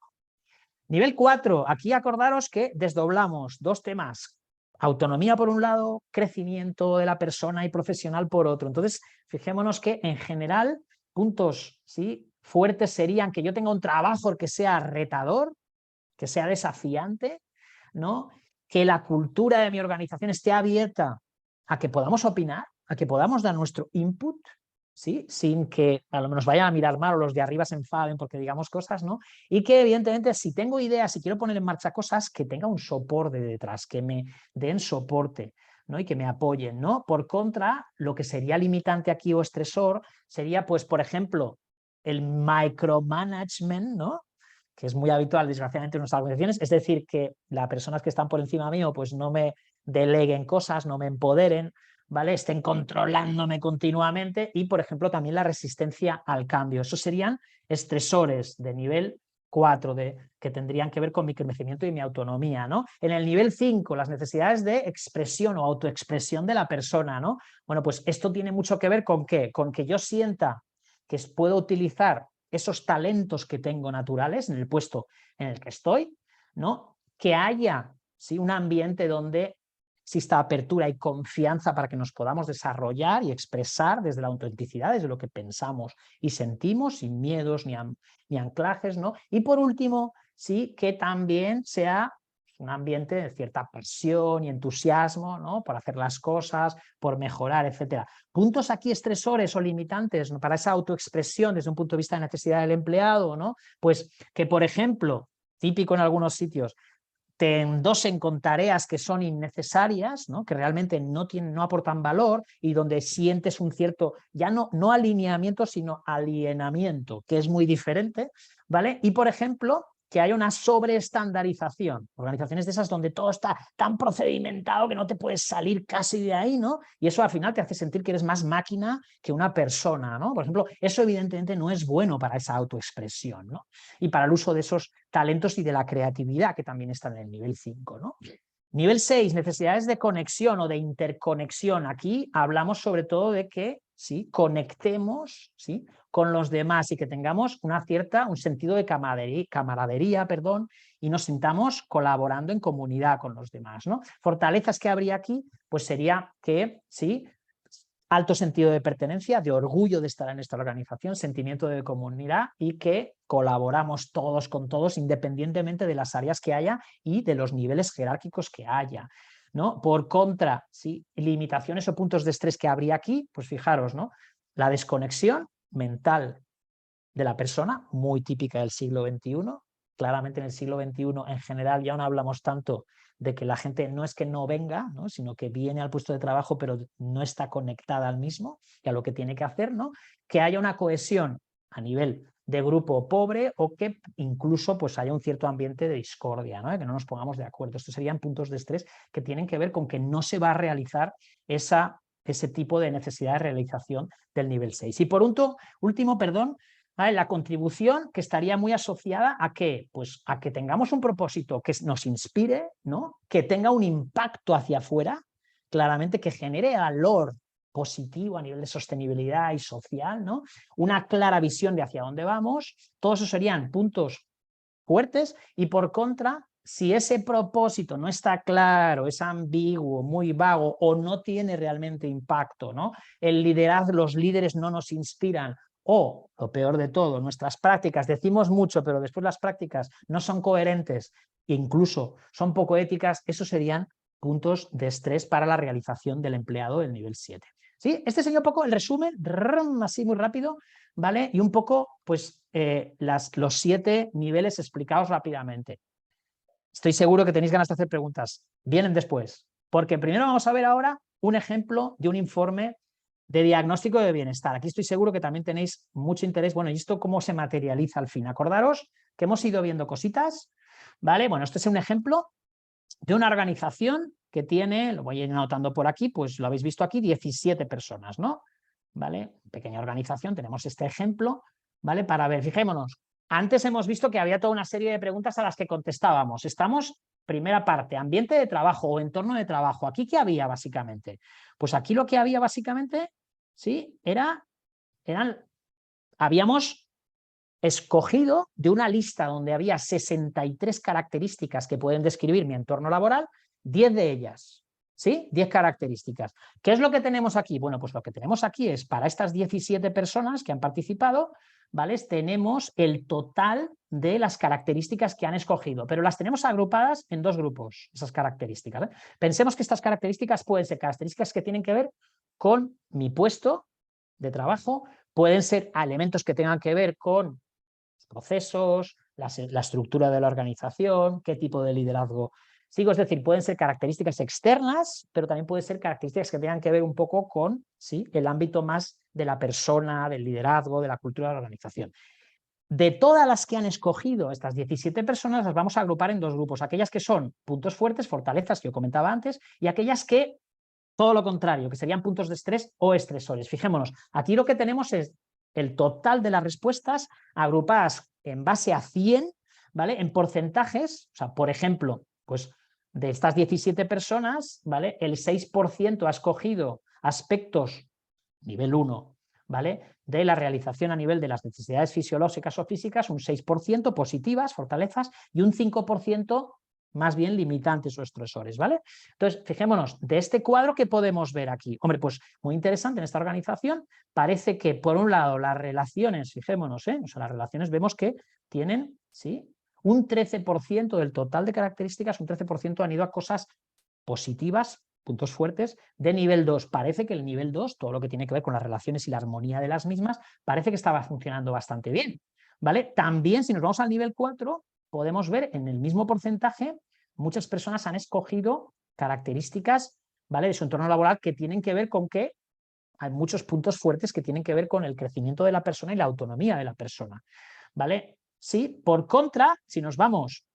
Nivel 4, aquí acordaros que desdoblamos dos temas: autonomía por un lado, crecimiento de la persona y profesional por otro. Entonces, fijémonos que en general puntos, ¿sí?, fuertes serían que yo tenga un trabajo que sea retador, que sea desafiante, ¿no? Que la cultura de mi organización esté abierta a que podamos opinar, a que podamos dar nuestro input, ¿sí? Sin que nos vayan a mirar mal o los de arriba se enfaden porque digamos cosas, ¿no? Y que evidentemente si tengo ideas, si quiero poner en marcha cosas, que tenga un soporte detrás, que me den soporte, ¿no? Y que me apoyen, ¿no? Por contra, lo que sería limitante aquí o estresor sería, pues, por ejemplo, el micromanagement, ¿no? Que es muy habitual, desgraciadamente, en nuestras organizaciones, es decir, que las personas que están por encima mío pues no me deleguen cosas, no me empoderen, ¿vale? Estén controlándome continuamente, y, por ejemplo, también la resistencia al cambio. Esos serían estresores de nivel 4, que tendrían que ver con mi crecimiento y mi autonomía, ¿no? En el nivel 5, las necesidades de expresión o autoexpresión de la persona, ¿no? Bueno, pues esto tiene mucho que ver con ¿qué? Con que yo sienta que puedo utilizar esos talentos que tengo naturales en el puesto en el que estoy, ¿no? Que haya, ¿sí?, un ambiente donde exista apertura y confianza para que nos podamos desarrollar y expresar desde la autenticidad, desde lo que pensamos y sentimos, sin miedos ni anclajes, ¿no? Y por último, sí, que también sea un ambiente de cierta pasión y entusiasmo, ¿no?, por hacer las cosas, por mejorar, etcétera. Puntos aquí estresores o limitantes, ¿no?, para esa autoexpresión desde un punto de vista de necesidad del empleado, ¿no? Pues que, por ejemplo, típico en algunos sitios, te endosen con tareas que son innecesarias, ¿no?, que realmente no aportan valor, y donde sientes un cierto, ya no alineamiento, sino alienamiento, que es muy diferente, ¿vale? Y, por ejemplo, que haya una sobreestandarización, organizaciones de esas donde todo está tan procedimentado que no te puedes salir casi de ahí, ¿no? Y eso al final te hace sentir que eres más máquina que una persona, ¿no? Por ejemplo, eso evidentemente no es bueno para esa autoexpresión, ¿no? Y para el uso de esos talentos y de la creatividad, que también están en el nivel 5, ¿no? Nivel 6, necesidades de conexión o de interconexión. Aquí hablamos sobre todo de que, ¿sí?, conectemos, ¿sí?, con los demás, y que tengamos un sentido de camaradería, y nos sintamos colaborando en comunidad con los demás, ¿no? Fortalezas que habría aquí, pues sería que, ¿sí?, alto sentido de pertenencia, de orgullo de estar en esta organización, sentimiento de comunidad, y que colaboramos todos con todos independientemente de las áreas que haya y de los niveles jerárquicos que haya, ¿no? Por contra, ¿sí?, limitaciones o puntos de estrés que habría aquí, pues fijaros, ¿no?, la desconexión mental de la persona, muy típica del siglo XXI, claramente en el siglo XXI en general ya no hablamos tanto de que la gente no es que no venga, ¿no? Sino que viene al puesto de trabajo pero no está conectada al mismo y a lo que tiene que hacer, ¿no? Que haya una cohesión a nivel de grupo pobre o que incluso pues haya un cierto ambiente de discordia, ¿no? Que no nos pongamos de acuerdo. Estos serían puntos de estrés que tienen que ver con que no se va a realizar ese tipo de necesidad de realización del nivel 6. Y por último, perdón, ¿vale? La contribución que estaría muy asociada a qué? Pues a que tengamos un propósito que nos inspire, ¿no? Que tenga un impacto hacia afuera, claramente que genere valor positivo a nivel de sostenibilidad y social, ¿no? Una clara visión de hacia dónde vamos. Todos esos serían puntos fuertes y por contra, si ese propósito no está claro, es ambiguo, muy vago o no tiene realmente impacto, ¿no? El liderazgo, los líderes no nos inspiran o, lo peor de todo, nuestras prácticas, decimos mucho, pero después las prácticas no son coherentes, incluso son poco éticas, esos serían puntos de estrés para la realización del empleado del nivel 7. ¿Sí? Este sería un poco el resumen, así muy rápido, ¿vale? Y un poco, pues, los 7 niveles explicados rápidamente. Estoy seguro que tenéis ganas de hacer preguntas. Vienen después, porque primero vamos a ver ahora un ejemplo de un informe de diagnóstico de bienestar. Aquí estoy seguro que también tenéis mucho interés. Bueno, ¿y esto cómo se materializa al fin? Acordaros que hemos ido viendo cositas, ¿vale? Bueno, este es un ejemplo de una organización que tiene, lo voy a ir anotando por aquí, pues lo habéis visto aquí, 17 personas, ¿no? ¿Vale? Pequeña organización, tenemos este ejemplo, ¿vale? Para ver, fijémonos, antes hemos visto que había toda una serie de preguntas a las que contestábamos. Estamos, primera parte, ambiente de trabajo o entorno de trabajo. ¿Aquí qué había básicamente? Pues aquí lo que había básicamente, ¿sí? Habíamos escogido de una lista donde había 63 características que pueden describir mi entorno laboral, 10 de ellas, ¿sí? 10 características. ¿Qué es lo que tenemos aquí? Bueno, pues lo que tenemos aquí es para estas 17 personas que han participado, ¿vale? Tenemos el total de las características que han escogido, pero las tenemos agrupadas en 2 grupos, esas características, ¿eh? Pensemos que estas características pueden ser características que tienen que ver con mi puesto de trabajo, pueden ser elementos que tengan que ver con procesos, la estructura de la organización, qué tipo de liderazgo sigo, es decir, pueden ser características externas, pero también pueden ser características que tengan que ver un poco con, ¿sí?, el ámbito más de la persona, del liderazgo, de la cultura de la organización. De todas las que han escogido estas 17 personas, las vamos a agrupar en 2 grupos, aquellas que son puntos fuertes, fortalezas que yo comentaba antes, y aquellas que todo lo contrario, que serían puntos de estrés o estresores. Fijémonos, aquí lo que tenemos es el total de las respuestas agrupadas en base a 100, ¿vale? En porcentajes, o sea, por ejemplo, pues de estas 17 personas, ¿vale? El 6% ha escogido aspectos nivel 1, ¿vale? De la realización a nivel de las necesidades fisiológicas o físicas, un 6% positivas, fortalezas, y un 5% más bien limitantes o estresores, ¿vale? Entonces, fijémonos, de este cuadro, ¿qué podemos ver aquí? Hombre, pues muy interesante en esta organización, parece que por un lado las relaciones, fijémonos, o sea, las relaciones vemos que tienen, ¿sí?, un 13% del total de características, un 13% han ido a cosas positivas, puntos fuertes, de nivel 2. Parece que el nivel 2, todo lo que tiene que ver con las relaciones y la armonía de las mismas, parece que estaba funcionando bastante bien, ¿vale? También, si nos vamos al nivel 4, podemos ver en el mismo porcentaje, muchas personas han escogido características, ¿vale?, de su entorno laboral que tienen que ver con que hay muchos puntos fuertes que tienen que ver con el crecimiento de la persona y la autonomía de la persona, ¿vale? Sí, por contra, si nos vamos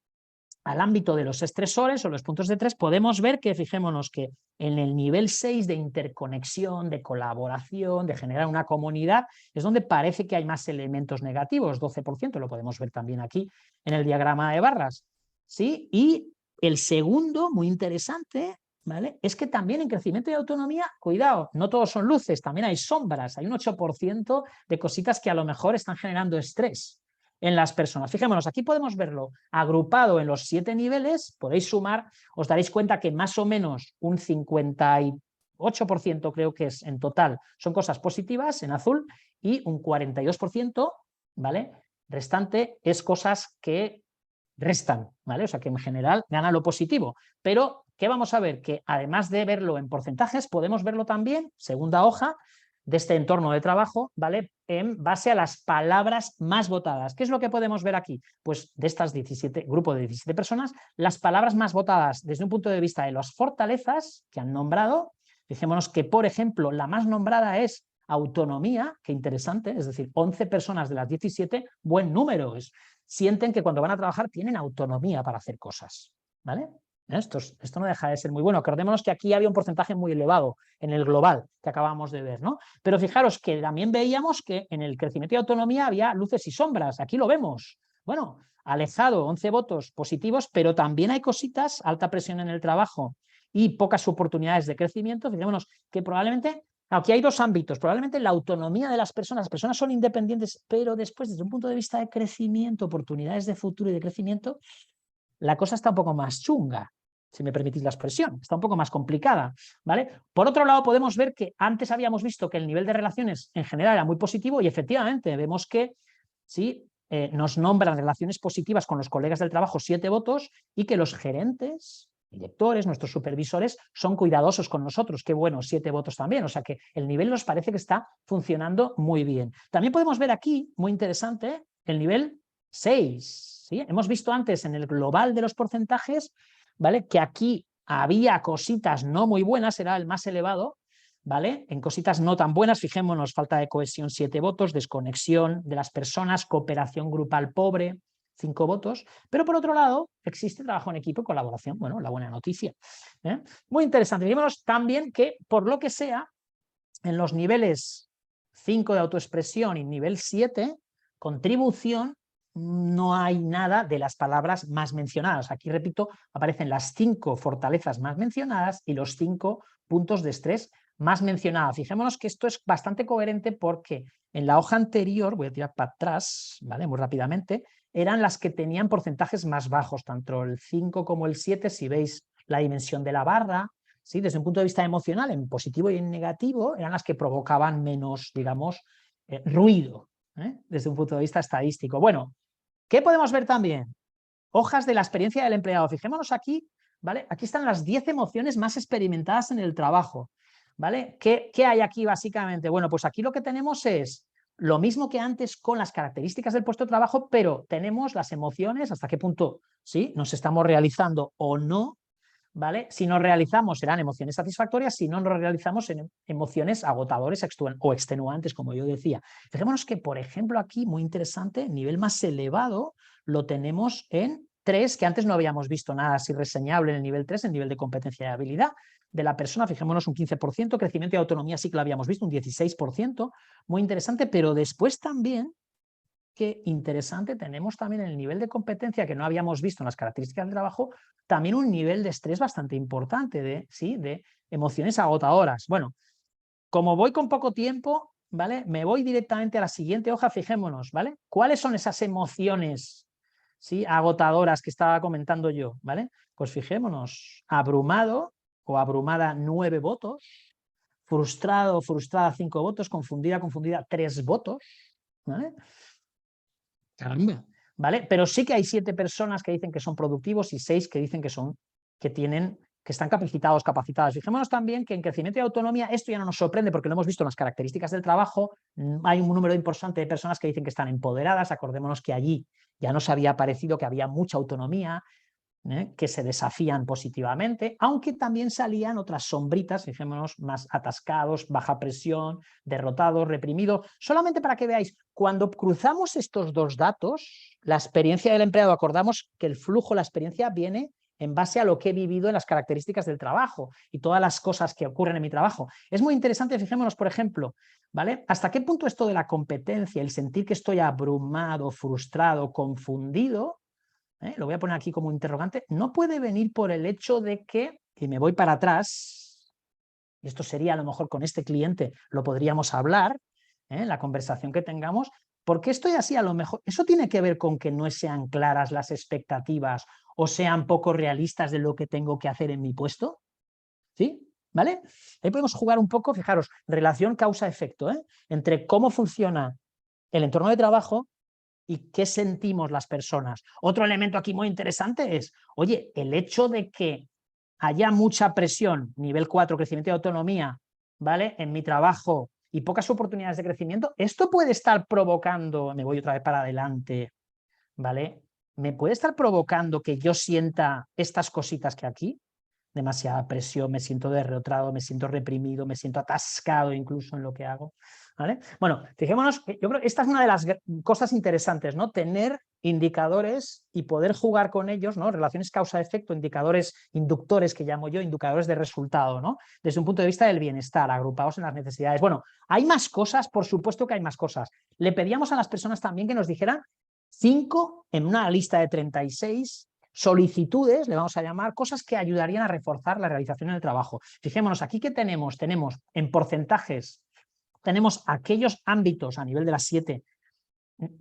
al ámbito de los estresores o los puntos de estrés, podemos ver que, fijémonos que en el nivel 6 de interconexión, de colaboración, de generar una comunidad, es donde parece que hay más elementos negativos, 12%, lo podemos ver también aquí en el diagrama de barras, ¿sí? Y el segundo, muy interesante, ¿vale?, es que también en crecimiento y autonomía, cuidado, no todos son luces, también hay sombras, hay un 8% de cositas que a lo mejor están generando estrés en las personas. Fijémonos, aquí podemos verlo agrupado en los 7 niveles, podéis sumar, os daréis cuenta que más o menos un 58% creo que es en total, son cosas positivas en azul y un 42%, ¿vale?, restante es cosas que restan, ¿vale? O sea que en general gana lo positivo. Pero, ¿qué vamos a ver? Que además de verlo en porcentajes, podemos verlo también, segunda hoja, de este entorno de trabajo, ¿vale? En base a las palabras más votadas. ¿Qué es lo que podemos ver aquí? Pues de estas 17, grupo de 17 personas, las palabras más votadas desde un punto de vista de las fortalezas que han nombrado. Fijémonos que, por ejemplo, la más nombrada es autonomía, qué interesante, es decir, 11 personas de las 17, buen número, sienten que cuando van a trabajar tienen autonomía para hacer cosas, ¿vale? Esto no deja de ser muy bueno. Acordémonos que aquí había un porcentaje muy elevado en el global que acabamos de ver, ¿no? Pero fijaros que también veíamos que en el crecimiento y autonomía había luces y sombras. Aquí lo vemos. Bueno, alejado, 11 votos positivos, pero también hay cositas, alta presión en el trabajo y pocas oportunidades de crecimiento. Fijémonos que probablemente, aquí hay dos ámbitos, probablemente la autonomía de las personas son independientes, pero después desde un punto de vista de crecimiento, oportunidades de futuro y de crecimiento, la cosa está un poco más chunga, si me permitís la expresión, está un poco más complicada, ¿vale? Por otro lado, podemos ver que antes habíamos visto que el nivel de relaciones en general era muy positivo y efectivamente vemos que sí, nos nombran relaciones positivas con los colegas del trabajo 7 votos y que los gerentes, directores, nuestros supervisores son cuidadosos con nosotros. Qué bueno, 7 votos también, o sea que el nivel nos parece que está funcionando muy bien. También podemos ver aquí, muy interesante, el nivel 6. ¿Sí? Hemos visto antes en el global de los porcentajes, ¿vale? Que aquí había cositas no muy buenas, era el más elevado, ¿vale? En cositas no tan buenas, fijémonos, falta de cohesión 7 votos, desconexión de las personas, cooperación grupal pobre, 5 votos, pero por otro lado existe trabajo en equipo y colaboración, bueno, la buena noticia. Muy interesante. Fijémonos también que por lo que sea, en los niveles 5 de autoexpresión y nivel 7, contribución, no hay nada de las palabras más mencionadas. Aquí, repito, aparecen las 5 fortalezas más mencionadas y los 5 puntos de estrés más mencionados. Fijémonos que esto es bastante coherente porque en la hoja anterior, voy a tirar para atrás, ¿vale? Muy rápidamente, eran las que tenían porcentajes más bajos, tanto el 5 como el 7, si veis la dimensión de la barra, ¿sí? Desde un punto de vista emocional, en positivo y en negativo, eran las que provocaban menos, digamos, ruido, desde un punto de vista estadístico. Bueno, ¿qué podemos ver también? Hojas de la experiencia del empleado. Fijémonos aquí, ¿vale? Aquí están las 10 emociones más experimentadas en el trabajo, ¿vale? ¿Qué hay aquí básicamente? Bueno, pues aquí lo que tenemos es lo mismo que antes con las características del puesto de trabajo, pero tenemos las emociones, hasta qué punto, ¿sí? Nos estamos realizando o no, ¿vale? Si nos realizamos serán emociones satisfactorias, si no nos realizamos en emociones agotadores o extenuantes, como yo decía. Fijémonos que, por ejemplo, aquí, muy interesante, nivel más elevado lo tenemos en 3, que antes no habíamos visto nada así reseñable en el nivel 3, el nivel de competencia y habilidad de la persona, fijémonos un 15%, crecimiento y autonomía sí que lo habíamos visto, un 16%, muy interesante, pero después también, qué interesante, tenemos también el nivel de competencia que no habíamos visto en las características del trabajo, también un nivel de estrés bastante importante, ¿sí? De emociones agotadoras. Bueno, como voy con poco tiempo, ¿vale? Me voy directamente a la siguiente hoja, fijémonos, ¿vale? ¿Cuáles son esas emociones, ¿sí? Agotadoras que estaba comentando yo, ¿vale? Pues fijémonos, abrumado o abrumada 9 votos, frustrado o frustrada 5 votos, confundida, 3 votos, ¿vale? Caramba. ¿Vale? Pero sí que hay 7 personas que dicen que son productivos y 6 que dicen que están capacitadas. Fijémonos también que en crecimiento y autonomía esto ya no nos sorprende porque lo hemos visto en las características del trabajo. Hay un número importante de personas que dicen que están empoderadas. Acordémonos que allí ya nos había parecido que había mucha autonomía, que se desafían positivamente, aunque también salían otras sombritas, fijémonos, más atascados, baja presión, derrotados, reprimidos. Solamente para que veáis, cuando cruzamos estos dos datos, la experiencia del empleado, acordamos que el flujo, la experiencia viene en base a lo que he vivido en las características del trabajo y todas las cosas que ocurren en mi trabajo. Es muy interesante, fijémonos, por ejemplo, ¿vale? ¿Hasta qué punto esto de la competencia, el sentir que estoy abrumado, frustrado, confundido, lo voy a poner aquí como interrogante, no puede venir por el hecho de que, y me voy para atrás, y esto sería a lo mejor con este cliente, lo podríamos hablar, la conversación que tengamos, ¿por qué estoy así? A lo mejor, eso tiene que ver con que no sean claras las expectativas o sean poco realistas de lo que tengo que hacer en mi puesto, ¿sí? ¿Vale? Ahí podemos jugar un poco, fijaros, relación causa-efecto, entre cómo funciona el entorno de trabajo y qué sentimos las personas. Otro elemento aquí muy interesante es, oye, el hecho de que haya mucha presión, nivel 4, crecimiento y autonomía, ¿vale? En mi trabajo y pocas oportunidades de crecimiento, esto puede estar provocando, me voy otra vez para adelante, ¿vale? Me puede estar provocando que yo sienta estas cositas que aquí, demasiada presión, me siento derrotado, me siento reprimido, me siento atascado incluso en lo que hago, ¿vale? Bueno, fijémonos, yo creo que esta es una de las cosas interesantes, ¿no? Tener indicadores y poder jugar con ellos, ¿no? Relaciones causa-efecto, indicadores inductores que llamo yo, indicadores de resultado, ¿no? Desde un punto de vista del bienestar, agrupados en las necesidades. Bueno, hay más cosas, por supuesto que hay más cosas. Le pedíamos a las personas también que nos dijeran 5 en una lista de 36 solicitudes, le vamos a llamar, cosas que ayudarían a reforzar la realización en el trabajo. Fijémonos, aquí que tenemos en porcentajes, tenemos aquellos ámbitos a nivel de las 7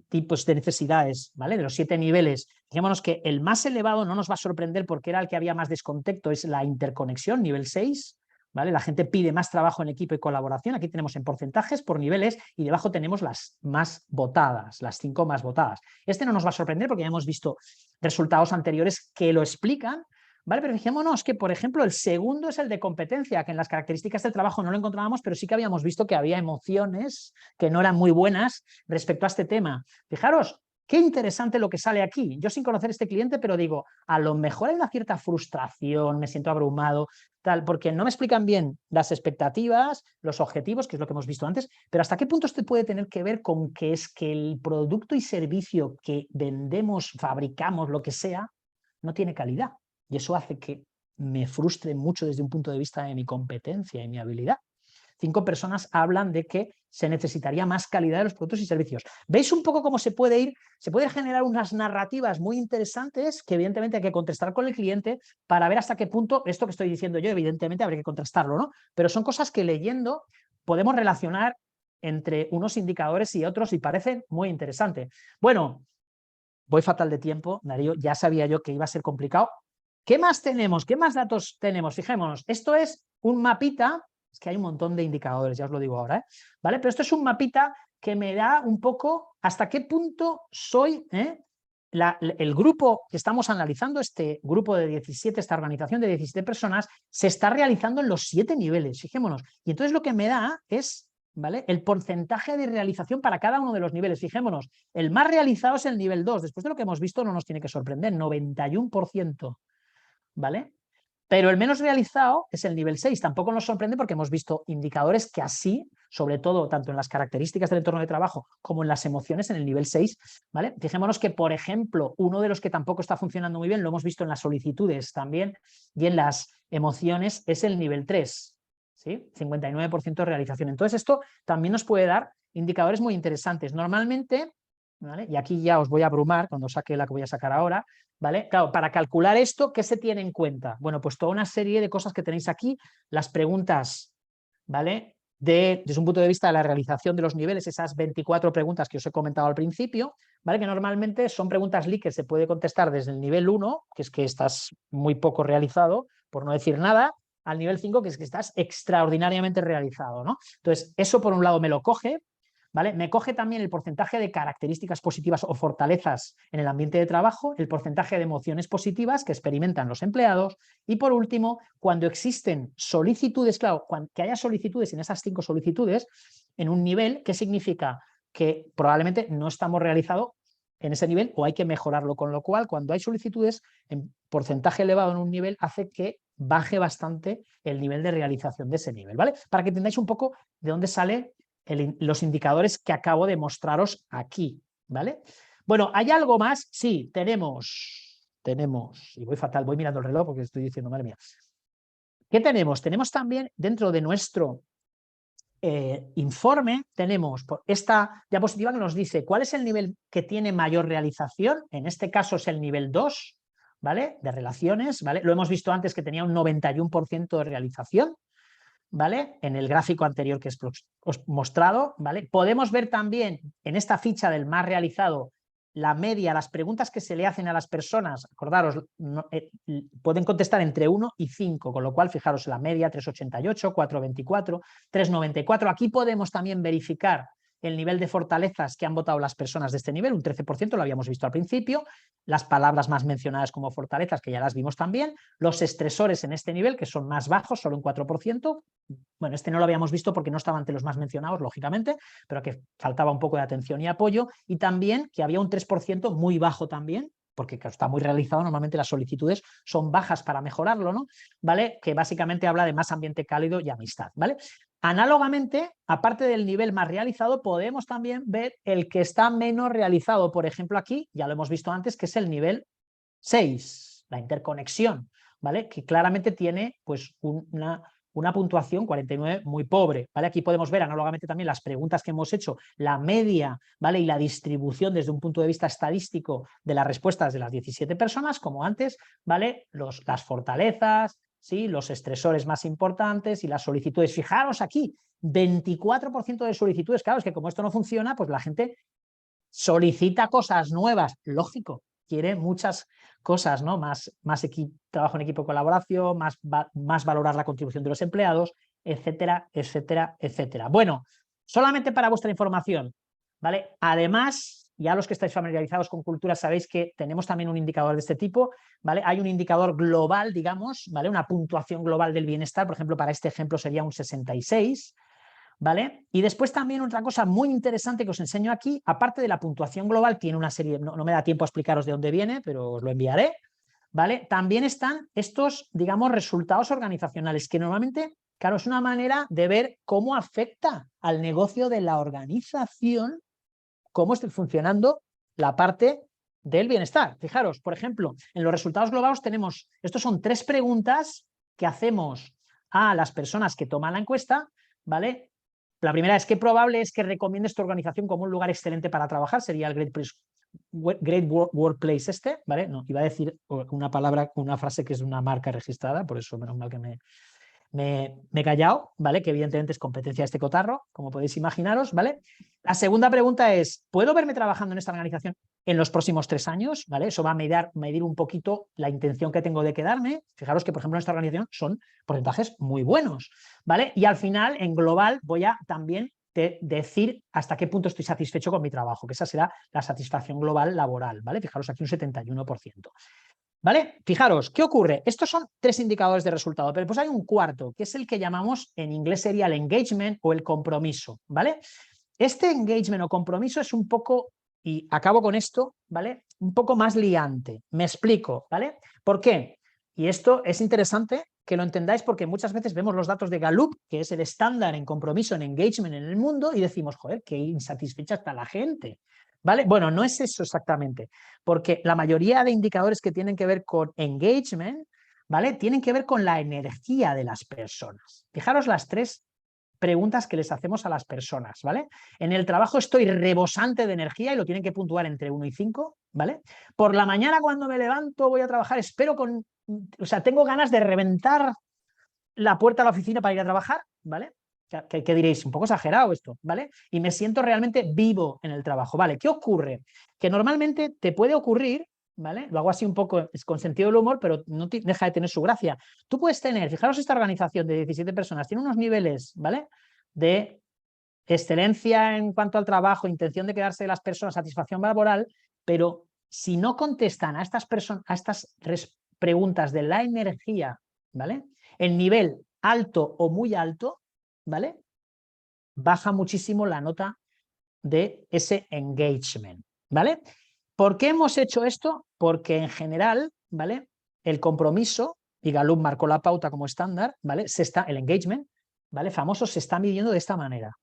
tipos de necesidades, ¿vale? De los 7 niveles. Fijémonos que el más elevado no nos va a sorprender porque era el que había más descontexto, es la interconexión, nivel 6, ¿vale? La gente pide más trabajo en equipo y colaboración. Aquí tenemos en porcentajes por niveles y debajo tenemos las más votadas, las 5 más votadas. Este no nos va a sorprender porque ya hemos visto resultados anteriores que lo explican, ¿vale? Pero fijémonos que, por ejemplo, el segundo es el de competencia, que en las características del trabajo no lo encontrábamos, pero sí que habíamos visto que había emociones que no eran muy buenas respecto a este tema. Fijaros, qué interesante lo que sale aquí. Yo sin conocer este cliente, pero digo, a lo mejor hay una cierta frustración, me siento abrumado, tal, porque no me explican bien las expectativas, los objetivos, que es lo que hemos visto antes, pero hasta qué punto esto puede tener que ver con que es que el producto y servicio que vendemos, fabricamos, lo que sea, no tiene calidad. Y eso hace que me frustre mucho desde un punto de vista de mi competencia y mi habilidad. 5 personas hablan de que se necesitaría más calidad de los productos y servicios. ¿Veis un poco cómo se puede ir? Se puede generar unas narrativas muy interesantes que evidentemente hay que contrastar con el cliente para ver hasta qué punto esto que estoy diciendo yo, evidentemente habría que contrastarlo, ¿no? Pero son cosas que leyendo podemos relacionar entre unos indicadores y otros y parecen muy interesantes. Bueno, voy fatal de tiempo, Darío, ya sabía yo que iba a ser complicado. ¿Qué más tenemos? ¿Qué más datos tenemos? Fijémonos, esto es un mapita, es que hay un montón de indicadores, ya os lo digo ahora, ¿eh? ¿Vale? Pero esto es un mapita que me da un poco hasta qué punto soy, el grupo que estamos analizando, este grupo de 17, esta organización de 17 personas, se está realizando en los 7 niveles, fijémonos. Y entonces lo que me da es, ¿vale?, el porcentaje de realización para cada uno de los niveles. Fijémonos, el más realizado es el nivel 2. Después de lo que hemos visto no nos tiene que sorprender, 91%. ¿Vale? Pero el menos realizado es el nivel 6. Tampoco nos sorprende porque hemos visto indicadores que así, sobre todo tanto en las características del entorno de trabajo como en las emociones, en el nivel 6, ¿vale? Fijémonos que, por ejemplo, uno de los que tampoco está funcionando muy bien, lo hemos visto en las solicitudes también y en las emociones, es el nivel 3, ¿sí? 59% de realización. Entonces esto también nos puede dar indicadores muy interesantes. Normalmente, ¿vale?, y aquí ya os voy a abrumar cuando saque la que voy a sacar ahora, ¿vale? Claro, para calcular esto, ¿qué se tiene en cuenta? Bueno, pues toda una serie de cosas que tenéis aquí, las preguntas, ¿vale? Desde un punto de vista de la realización de los niveles, esas 24 preguntas que os he comentado al principio, ¿vale? Que normalmente son preguntas LIC que se puede contestar desde el nivel 1, que es que estás muy poco realizado, por no decir nada, al nivel 5, que es que estás extraordinariamente realizado, ¿no? Entonces, eso por un lado me lo coge, ¿vale? Me coge también el porcentaje de características positivas o fortalezas en el ambiente de trabajo, el porcentaje de emociones positivas que experimentan los empleados y, por último, cuando existen solicitudes, claro, que haya solicitudes en esas 5 solicitudes en un nivel, ¿qué significa? Que probablemente no estamos realizados en ese nivel o hay que mejorarlo, con lo cual cuando hay solicitudes en porcentaje elevado en un nivel hace que baje bastante el nivel de realización de ese nivel, ¿vale? Para que entendáis un poco de dónde sale los indicadores que acabo de mostraros aquí, ¿vale? Bueno, ¿hay algo más? Sí, tenemos, y voy fatal, voy mirando el reloj porque estoy diciendo, madre mía. ¿Qué tenemos? Tenemos también dentro de nuestro informe, tenemos esta diapositiva que nos dice cuál es el nivel que tiene mayor realización, en este caso es el nivel 2, ¿vale? De relaciones, ¿vale? Lo hemos visto antes que tenía un 91% de realización, ¿vale? En el gráfico anterior que os he mostrado, ¿vale? Podemos ver también en esta ficha del más realizado la media, las preguntas que se le hacen a las personas, acordaros, pueden contestar entre 1 y 5, con lo cual fijaros la media 3,88, 4,24, 3,94. Aquí podemos también verificar el nivel de fortalezas que han votado las personas de este nivel, un 13%, lo habíamos visto al principio, las palabras más mencionadas como fortalezas, que ya las vimos también, los estresores en este nivel, que son más bajos, solo un 4%, bueno, este no lo habíamos visto porque no estaba entre los más mencionados, lógicamente, pero que faltaba un poco de atención y apoyo, y también que había un 3% muy bajo también, porque está muy realizado, normalmente las solicitudes son bajas para mejorarlo, ¿no? ¿Vale? Que básicamente habla de más ambiente cálido y amistad, ¿vale? Análogamente, aparte del nivel más realizado, podemos también ver el que está menos realizado. Por ejemplo, aquí, ya lo hemos visto antes, que es el nivel 6, la interconexión, ¿vale? Que claramente tiene pues una puntuación 49 muy pobre, ¿vale? Aquí podemos ver análogamente también las preguntas que hemos hecho, la media, ¿vale? Y la distribución desde un punto de vista estadístico de las respuestas de las 17 personas, como antes, ¿vale? Las fortalezas, ¿sí? Los estresores más importantes y las solicitudes. Fijaros aquí, 24% de solicitudes, claro, es que como esto no funciona, pues la gente solicita cosas nuevas, lógico, quiere muchas cosas, ¿no? Más trabajo en equipo de colaboración, más valorar la contribución de los empleados, etcétera, etcétera, etcétera. Bueno, solamente para vuestra información, ¿vale? Además, ya los que estáis familiarizados con cultura sabéis que tenemos también un indicador de este tipo, ¿vale? Hay un indicador global, digamos, ¿vale? Una puntuación global del bienestar, por ejemplo, para este ejemplo sería un 66, ¿vale? Y después también otra cosa muy interesante que os enseño aquí, aparte de la puntuación global, tiene una serie, no me da tiempo a explicaros de dónde viene, pero os lo enviaré, ¿vale? También están estos, digamos, resultados organizacionales, que normalmente, claro, es una manera de ver cómo afecta al negocio de la organización, cómo está funcionando la parte del bienestar. Fijaros, por ejemplo, en los resultados globales tenemos, estos son 3 preguntas que hacemos a las personas que toman la encuesta, ¿vale? La primera es: ¿qué probable es que recomiendes tu organización como un lugar excelente para trabajar? Sería el Great Workplace este, ¿vale? No, iba a decir una palabra, una frase que es una marca registrada, por eso menos mal que me he callado, ¿vale? Que evidentemente es competencia de este cotarro, como podéis imaginaros, ¿vale? La segunda pregunta es: ¿puedo verme trabajando en esta organización en los próximos 3 años? ¿Vale? Eso va a medir un poquito la intención que tengo de quedarme. Fijaros que, por ejemplo, en esta organización son porcentajes muy buenos, ¿vale? Y al final, en global, voy a también decir hasta qué punto estoy satisfecho con mi trabajo, que esa será la satisfacción global laboral, ¿vale? Fijaros aquí un 71%. ¿Vale? Fijaros, ¿qué ocurre? Estos son 3 indicadores de resultado, pero pues hay un cuarto, que es el que llamamos, en inglés sería el engagement o el compromiso, ¿vale? Este engagement o compromiso es un poco, y acabo con esto, ¿vale? Un poco más liante. Me explico, ¿vale? ¿Por qué? Y esto es interesante que lo entendáis porque muchas veces vemos los datos de Gallup, que es el estándar en compromiso, en engagement en el mundo, y decimos, joder, qué insatisfecha está la gente, ¿vale? Bueno, no es eso exactamente, porque la mayoría de indicadores que tienen que ver con engagement, ¿vale? Tienen que ver con la energía de las personas. Fijaros las 3 preguntas que les hacemos a las personas, ¿vale? En el trabajo estoy rebosante de energía y lo tienen que puntuar entre 1 y 5, ¿vale? Por la mañana cuando me levanto voy a trabajar, o sea, tengo ganas de reventar la puerta a la oficina para ir a trabajar, ¿vale? ¿Qué diréis? Un poco exagerado esto, ¿vale? Y me siento realmente vivo en el trabajo, ¿vale? ¿Qué ocurre? Que normalmente te puede ocurrir, ¿vale? Lo hago así un poco con sentido del humor, pero no deja de tener su gracia. Tú puedes tener, fijaros, esta organización de 17 personas, tiene unos niveles, ¿vale? De excelencia en cuanto al trabajo, intención de quedarse las personas, satisfacción laboral, pero si no contestan a estas preguntas de la energía, ¿vale? El nivel alto o muy alto, ¿vale? Baja muchísimo la nota de ese engagement, ¿vale? ¿Por qué hemos hecho esto? Porque en general, ¿vale? El compromiso, y Gallup marcó la pauta como estándar, ¿vale? El engagement, ¿vale? Famoso, se está midiendo de esta manera,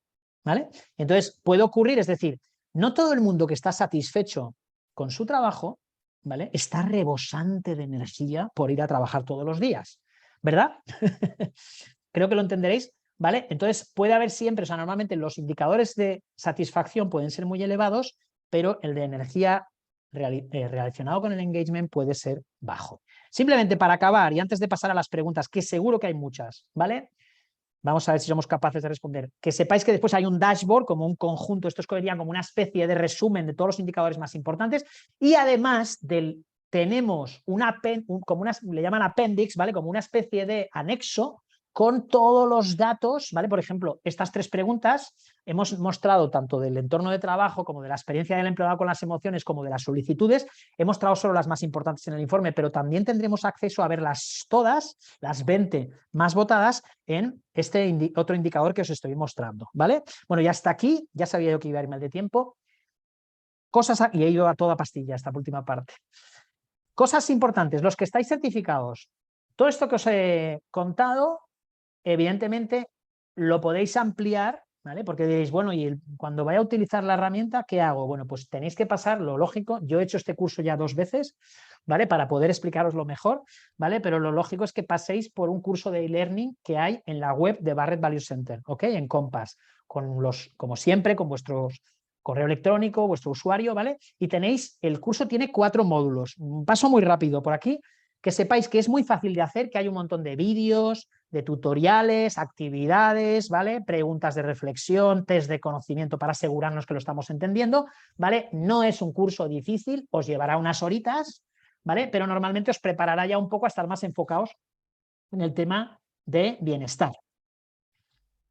¿vale? Entonces puede ocurrir, es decir, no todo el mundo que está satisfecho con su trabajo, ¿vale? Está rebosante de energía por ir a trabajar todos los días, ¿verdad? Creo que lo entenderéis, ¿vale? Entonces puede haber siempre, o sea, normalmente los indicadores de satisfacción pueden ser muy elevados, pero el de energía relacionado con el engagement puede ser bajo. Simplemente para acabar y antes de pasar a las preguntas, que seguro que hay muchas, ¿vale? Vamos a ver si somos capaces de responder. Que sepáis que después hay un dashboard, como un conjunto, esto sería como una especie de resumen de todos los indicadores más importantes, y además tenemos le llaman appendix, ¿vale? Como una especie de anexo, con todos los datos, ¿vale? Por ejemplo, estas 3 preguntas hemos mostrado tanto del entorno de trabajo como de la experiencia del empleado con las emociones como de las solicitudes. He mostrado solo las más importantes en el informe, pero también tendremos acceso a verlas todas, las 20 más votadas, en este otro indicador que os estoy mostrando, ¿vale? Bueno, ya hasta aquí, ya sabía yo que iba a ir mal de tiempo. Y he ido a toda pastilla esta última parte. Cosas importantes, los que estáis certificados, todo esto que os he contado, evidentemente lo podéis ampliar, ¿vale? Porque diréis, bueno, y cuando vaya a utilizar la herramienta, ¿qué hago? Bueno, pues tenéis que pasar lo lógico. Yo he hecho este curso ya 2 veces, ¿vale? Para poder explicaroslo mejor, ¿vale? Pero lo lógico es que paséis por un curso de e-learning que hay en la web de Barrett Value Center, ¿ok? En Compass, como siempre, con vuestros correo electrónico, vuestro usuario, ¿vale? Y tenéis, el curso tiene 4 módulos. Paso muy rápido por aquí, que sepáis que es muy fácil de hacer, que hay un montón de vídeos, de tutoriales, actividades, ¿vale? Preguntas de reflexión, test de conocimiento para asegurarnos que lo estamos entendiendo, ¿vale? No es un curso difícil, os llevará unas horitas, ¿vale? Pero normalmente os preparará ya un poco a estar más enfocados en el tema de bienestar.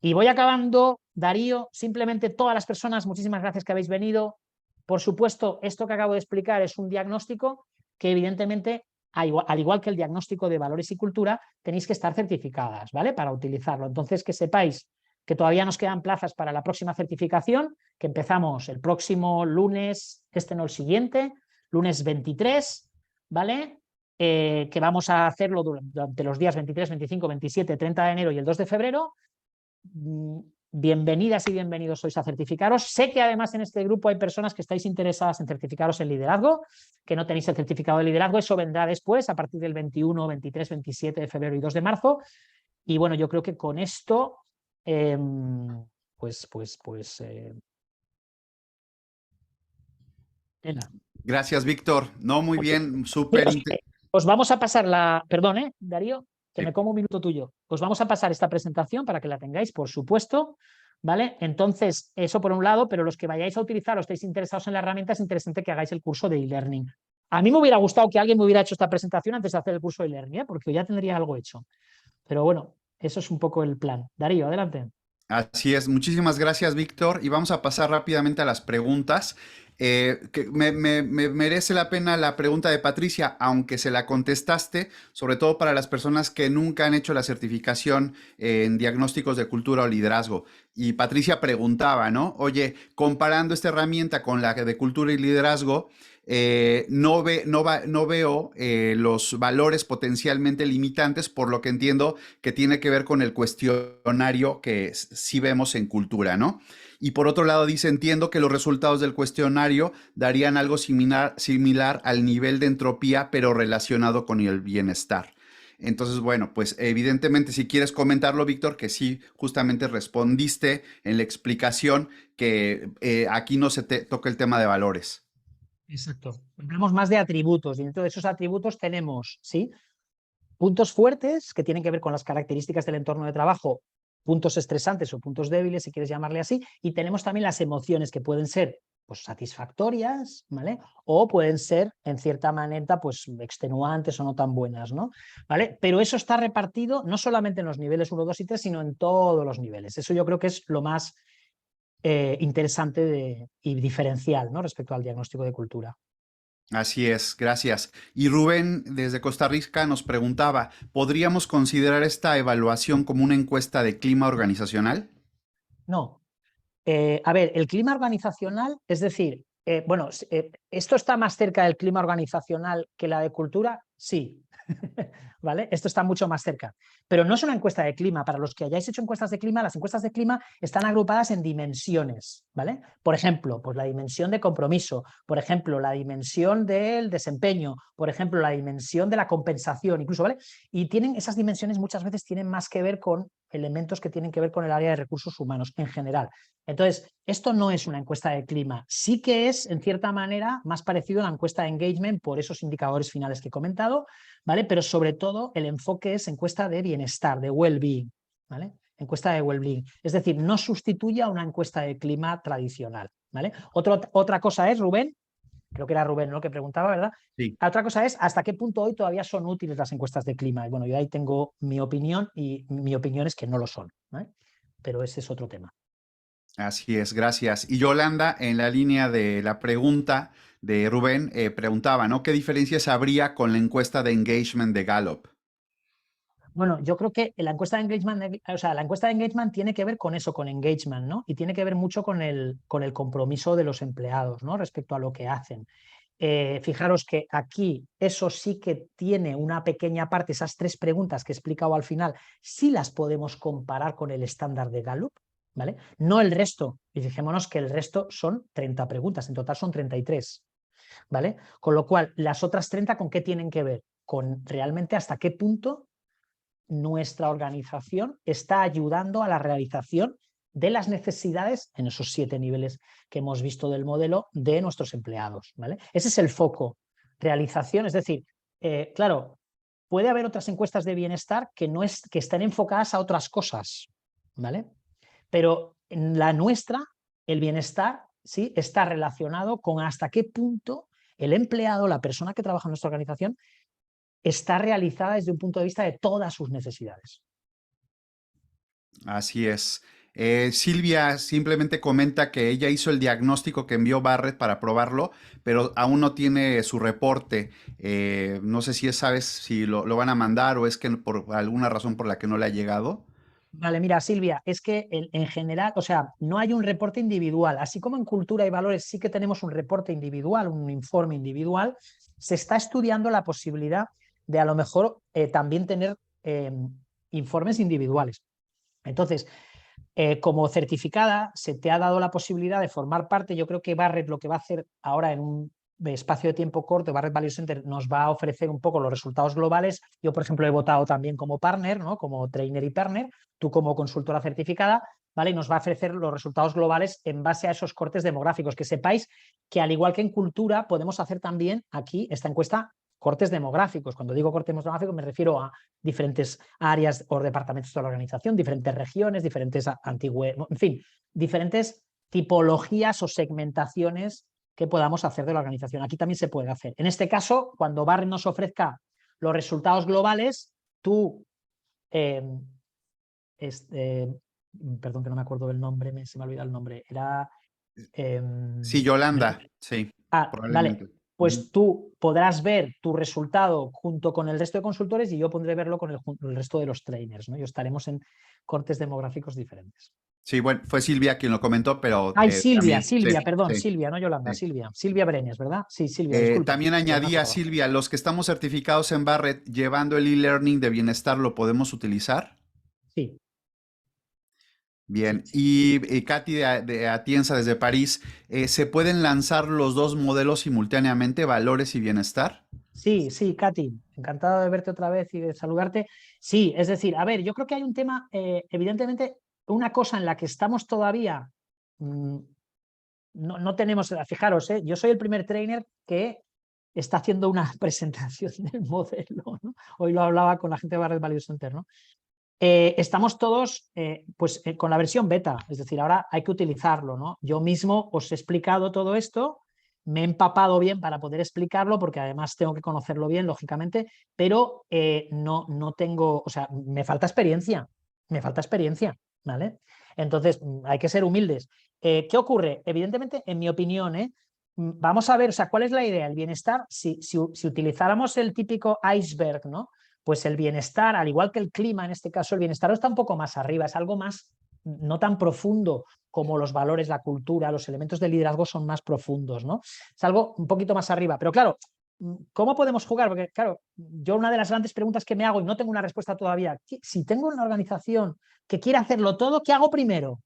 Y voy acabando, Darío, simplemente todas las personas, muchísimas gracias que habéis venido. Por supuesto, esto que acabo de explicar es un diagnóstico que evidentemente, al igual que el diagnóstico de valores y cultura, tenéis que estar certificadas, ¿vale? Para utilizarlo. Entonces, que sepáis que todavía nos quedan plazas para la próxima certificación, que empezamos el próximo lunes, no el siguiente, lunes 23, ¿vale? Que vamos a hacerlo durante los días 23, 25, 27, 30 de enero y el 2 de febrero. Bienvenidas y bienvenidos sois a certificaros. Sé que además en este grupo hay personas que estáis interesadas en certificaros en liderazgo, que no tenéis el certificado de liderazgo, eso vendrá después, a partir del 21, 23, 27 de febrero y 2 de marzo. Y bueno, yo creo que con esto, Gracias, Víctor. No, muy bien, súper interesante. Os vamos a pasar perdón, Darío, que me como un minuto tuyo. Os vamos a pasar esta presentación para que la tengáis, por supuesto, ¿vale? Entonces, eso por un lado, pero los que vayáis a utilizar o estéis interesados en la herramienta, es interesante que hagáis el curso de e-learning. A mí me hubiera gustado que alguien me hubiera hecho esta presentación antes de hacer el curso de e-learning, porque ya tendría algo hecho. Pero bueno, eso es un poco el plan. Darío, adelante. Así es, muchísimas gracias, Víctor. Y vamos a pasar rápidamente a las preguntas. Que me merece la pena la pregunta de Patricia, aunque se la contestaste, sobre todo para las personas que nunca han hecho la certificación en diagnósticos de cultura o liderazgo. Y Patricia preguntaba, ¿no? Oye, comparando esta herramienta con la de cultura y liderazgo, no veo los valores potencialmente limitantes, por lo que entiendo que tiene que ver con el cuestionario que sí vemos en cultura, ¿no? Y por otro lado dice, entiendo que los resultados del cuestionario darían algo similar al nivel de entropía, pero relacionado con el bienestar. Entonces, bueno, pues evidentemente si quieres comentarlo, Víctor, que sí, justamente respondiste en la explicación que aquí no se toca el tema de valores. Exacto. Hablamos más de atributos y dentro de esos atributos tenemos, ¿sí? Puntos fuertes que tienen que ver con las características del entorno de trabajo, puntos estresantes o puntos débiles, si quieres llamarle así, y tenemos también las emociones que pueden ser pues, satisfactorias, ¿vale? O pueden ser, en cierta manera, pues extenuantes o no tan buenas, ¿no? ¿Vale? Pero eso está repartido no solamente en los niveles 1, 2 y 3, sino en todos los niveles. Eso yo creo que es lo más interesante y diferencial, ¿no? Respecto al diagnóstico de cultura. Así es, gracias. Y Rubén, desde Costa Rica, nos preguntaba, ¿podríamos considerar esta evaluación como una encuesta de clima organizacional? No. A ver, el clima organizacional, es decir, bueno, ¿esto está más cerca del clima organizacional que la de cultura? Sí. ¿Vale? Esto está mucho más cerca. Pero no es una encuesta de clima. Para los que hayáis hecho encuestas de clima, las encuestas de clima están agrupadas en dimensiones, ¿vale? Por ejemplo, pues la dimensión de compromiso, por ejemplo, la dimensión del desempeño, por ejemplo, la dimensión de la compensación, incluso, ¿vale? Y esas dimensiones muchas veces tienen más que ver con elementos que tienen que ver con el área de recursos humanos en general. Entonces, esto no es una encuesta de clima, sí que es, en cierta manera, más parecido a la encuesta de engagement por esos indicadores finales que he comentado, ¿vale? Pero sobre todo el enfoque es encuesta de bienestar, de well-being, ¿vale? Encuesta de well-being. Es decir, no sustituye a una encuesta de clima tradicional, ¿vale? Otra cosa es, Rubén, creo que era Rubén, ¿no?, que preguntaba, ¿verdad? Sí. Otra cosa es hasta qué punto hoy todavía son útiles las encuestas de clima. Y bueno, yo ahí tengo mi opinión y mi opinión es que no lo son, ¿vale? Pero ese es otro tema. Así es, gracias. Y Yolanda, en la línea de la pregunta de Rubén, preguntaba, ¿no? ¿Qué diferencias habría con la encuesta de engagement de Gallup? Bueno, yo creo que la encuesta de engagement, o sea, la encuesta de engagement tiene que ver con eso, con engagement, ¿no? Y tiene que ver mucho con el compromiso de los empleados, ¿no?, respecto a lo que hacen. Fijaros que aquí eso sí que tiene una pequeña parte, esas 3 preguntas que he explicado al final, sí las podemos comparar con el estándar de Gallup, ¿vale? No el resto, y fijémonos que el resto son 30 preguntas, en total son 33, ¿vale? Con lo cual, las otras 30, ¿con qué tienen que ver? Con realmente hasta qué punto nuestra organización está ayudando a la realización de las necesidades en esos 7 niveles que hemos visto del modelo de nuestros empleados, ¿vale? Ese es el foco. Realización, es decir, claro, puede haber otras encuestas de bienestar que, que estén enfocadas a otras cosas, ¿vale? Pero en la nuestra, el bienestar, ¿sí?, está relacionado con hasta qué punto el empleado, la persona que trabaja en nuestra organización, está realizada desde un punto de vista de todas sus necesidades. Así es. Silvia simplemente comenta que ella hizo el diagnóstico que envió Barrett para probarlo, pero aún no tiene su reporte. No sé si sabes si lo van a mandar o es que por alguna razón por la que no le ha llegado. Vale, mira, Silvia, es que en general, o sea, no hay un reporte individual, así como en cultura y valores sí que tenemos un reporte individual, un informe individual, se está estudiando la posibilidad de a lo mejor también tener informes individuales. Entonces, como certificada, se te ha dado la posibilidad de formar parte. Yo creo que Barrett lo que va a hacer ahora en un espacio de tiempo corto, Barrett Value Center nos va a ofrecer un poco los resultados globales. Yo, por ejemplo, he votado también como partner, ¿no?, como trainer y partner, tú como consultora certificada, ¿vale? Y nos va a ofrecer los resultados globales en base a esos cortes demográficos. Que sepáis que, al igual que en cultura, podemos hacer también aquí esta encuesta cortes demográficos. Cuando digo cortes demográficos me refiero a diferentes áreas o departamentos de la organización, diferentes regiones, diferentes en fin, diferentes tipologías o segmentaciones que podamos hacer de la organización. Aquí también se puede hacer. En este caso, cuando Barrett nos ofrezca los resultados globales, tú, perdón que no me acuerdo del nombre, se me ha olvidado el nombre, era... Sí, Yolanda, sí, Vale, probablemente. pues tú podrás ver tu resultado junto con el resto de consultores y yo podré verlo con el resto de los trainers, ¿no? Y estaremos en cortes demográficos diferentes. Sí, bueno, fue Silvia quien lo comentó, pero Ay, Silvia, también, sí, Silvia, perdón, sí, Silvia, no Yolanda, sí. Silvia Brenes, ¿verdad? Sí, Silvia, disculpa, También perdona por añadía la baja. Silvia, los que estamos certificados en Barrett, llevando el e-learning de bienestar, ¿lo podemos utilizar? Sí, sí, Bien, sí. y Katy de Atienza desde París, ¿se pueden lanzar los dos modelos simultáneamente, valores y bienestar? Sí, sí, Katy, encantado de verte otra vez y de saludarte. Sí, es decir, a ver, yo creo que hay un tema, evidentemente, una cosa en la que estamos todavía, no tenemos, fijaros, yo soy el primer trainer que está haciendo una presentación del modelo, ¿no? Hoy lo hablaba con la gente de Barrett Value Center, ¿no? Estamos todos con la versión beta, es decir, ahora hay que utilizarlo, ¿no? Yo mismo os he explicado todo esto, me he empapado bien para poder explicarlo, porque además tengo que conocerlo bien, lógicamente, pero no tengo, o sea, me falta experiencia, ¿vale? Entonces, hay que ser humildes. ¿Qué ocurre? Evidentemente, en mi opinión, vamos a ver, o sea, ¿cuál es la idea? El bienestar, si utilizáramos el típico iceberg, ¿no? Pues el bienestar, al igual que el clima, en este caso, el bienestar está un poco más arriba, es algo más, no tan profundo como los valores, la cultura, los elementos de liderazgo son más profundos, ¿no? Es algo un poquito más arriba. Pero claro, ¿cómo podemos jugar? Porque claro, yo una de las grandes preguntas que me hago y no tengo una respuesta todavía, si tengo una organización que quiere hacerlo todo, ¿qué hago primero?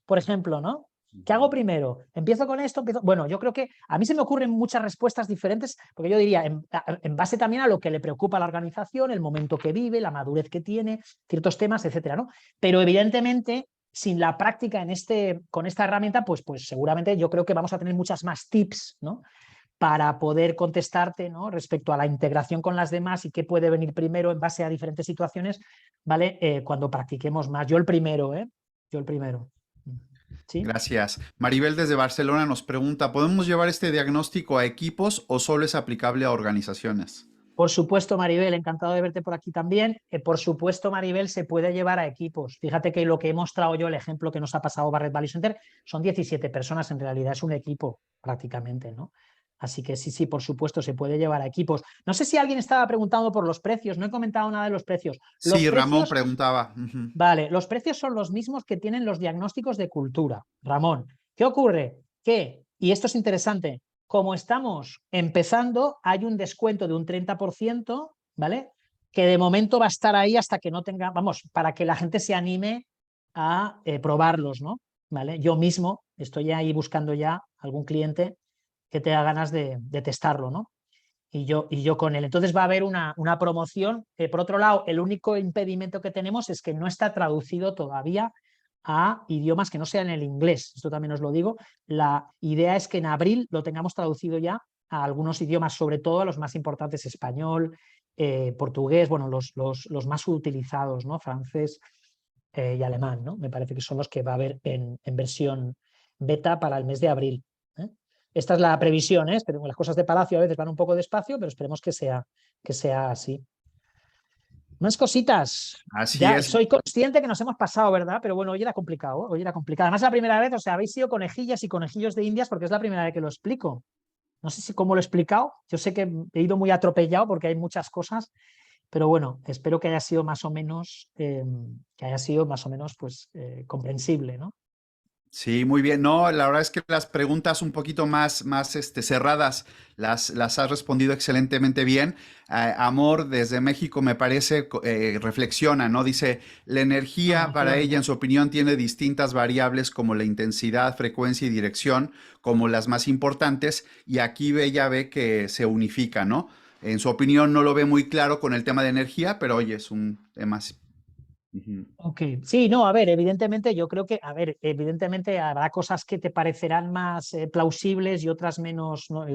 Por ejemplo, ¿no? ¿Qué hago primero? ¿Empiezo con esto? Bueno, yo creo que a mí se me ocurren muchas respuestas diferentes, porque yo diría, en base también a lo que le preocupa a la organización, el momento que vive, la madurez que tiene, ciertos temas, etcétera, ¿no? Pero evidentemente, sin la práctica con esta herramienta, pues seguramente yo creo que vamos a tener muchas más tips, ¿no?, para poder contestarte, ¿no?, respecto a la integración con las demás y qué puede venir primero en base a diferentes situaciones, ¿vale? Cuando practiquemos más. Yo el primero, ¿eh? Yo el primero. ¿sí? Gracias. Maribel desde Barcelona nos pregunta, ¿podemos llevar este diagnóstico a equipos o solo es aplicable a organizaciones? Por supuesto, Maribel, encantado de verte por aquí también. Por supuesto, Maribel, se puede llevar a equipos. Fíjate que lo que he mostrado yo, el ejemplo que nos ha pasado Barret Value Center, son 17 personas, en realidad es un equipo prácticamente, ¿no? Así que sí, sí, por supuesto, se puede llevar a equipos. No sé si alguien estaba preguntando por los precios, no he comentado nada de los precios. Los Sí, Ramón precios, preguntaba. Ujú. vale, los precios son los mismos que tienen los diagnósticos de cultura. Ramón, ¿qué ocurre? Que, y esto es interesante, como estamos empezando, hay un descuento de un 30%, ¿vale? Que de momento va a estar ahí hasta que no tenga, vamos, para que la gente se anime a probarlos, ¿no? ¿Vale? Yo mismo estoy ahí buscando ya algún cliente que tenga ganas de testarlo, ¿no? Y yo con él. Entonces va a haber una promoción. Por otro lado, el único impedimento que tenemos es que no está traducido todavía a idiomas que no sean el inglés. Esto también os lo digo. La idea es que en abril lo tengamos traducido ya a algunos idiomas, sobre todo a los más importantes, español, portugués, bueno, los más utilizados, ¿no? Francés y alemán, ¿no? Me parece que son los que va a haber en versión beta para el mes de abril. ¿eh? Esta es la previsión, ¿eh? Las cosas de Palacio a veces van un poco despacio, pero esperemos que sea así. Más cositas. Así Ya es. soy consciente que nos hemos pasado, ¿verdad? Pero bueno, hoy era complicado, hoy era complicado. Además, la primera vez, o sea, habéis sido conejillas y conejillos de Indias porque es la primera vez que lo explico. No sé si cómo lo he explicado. Yo sé que he ido muy atropellado porque hay muchas cosas, pero bueno, espero que haya sido más o menos, pues, comprensible, ¿no? Sí, muy bien. No, la verdad es que las preguntas un poquito más cerradas las has respondido excelentemente bien. Amor, desde México, me parece, reflexiona, ¿no? Dice, la energía Ah, qué para ella, bonito. en su opinión, tiene distintas variables como la intensidad, frecuencia y dirección, como las más importantes, y aquí ella ve que se unifica, ¿no? En su opinión no lo ve muy claro con el tema de energía, pero oye, es un tema así. Ujú. Ok, sí, no, a ver, evidentemente yo creo que, a ver, evidentemente habrá cosas que te parecerán más plausibles y otras menos, ¿no?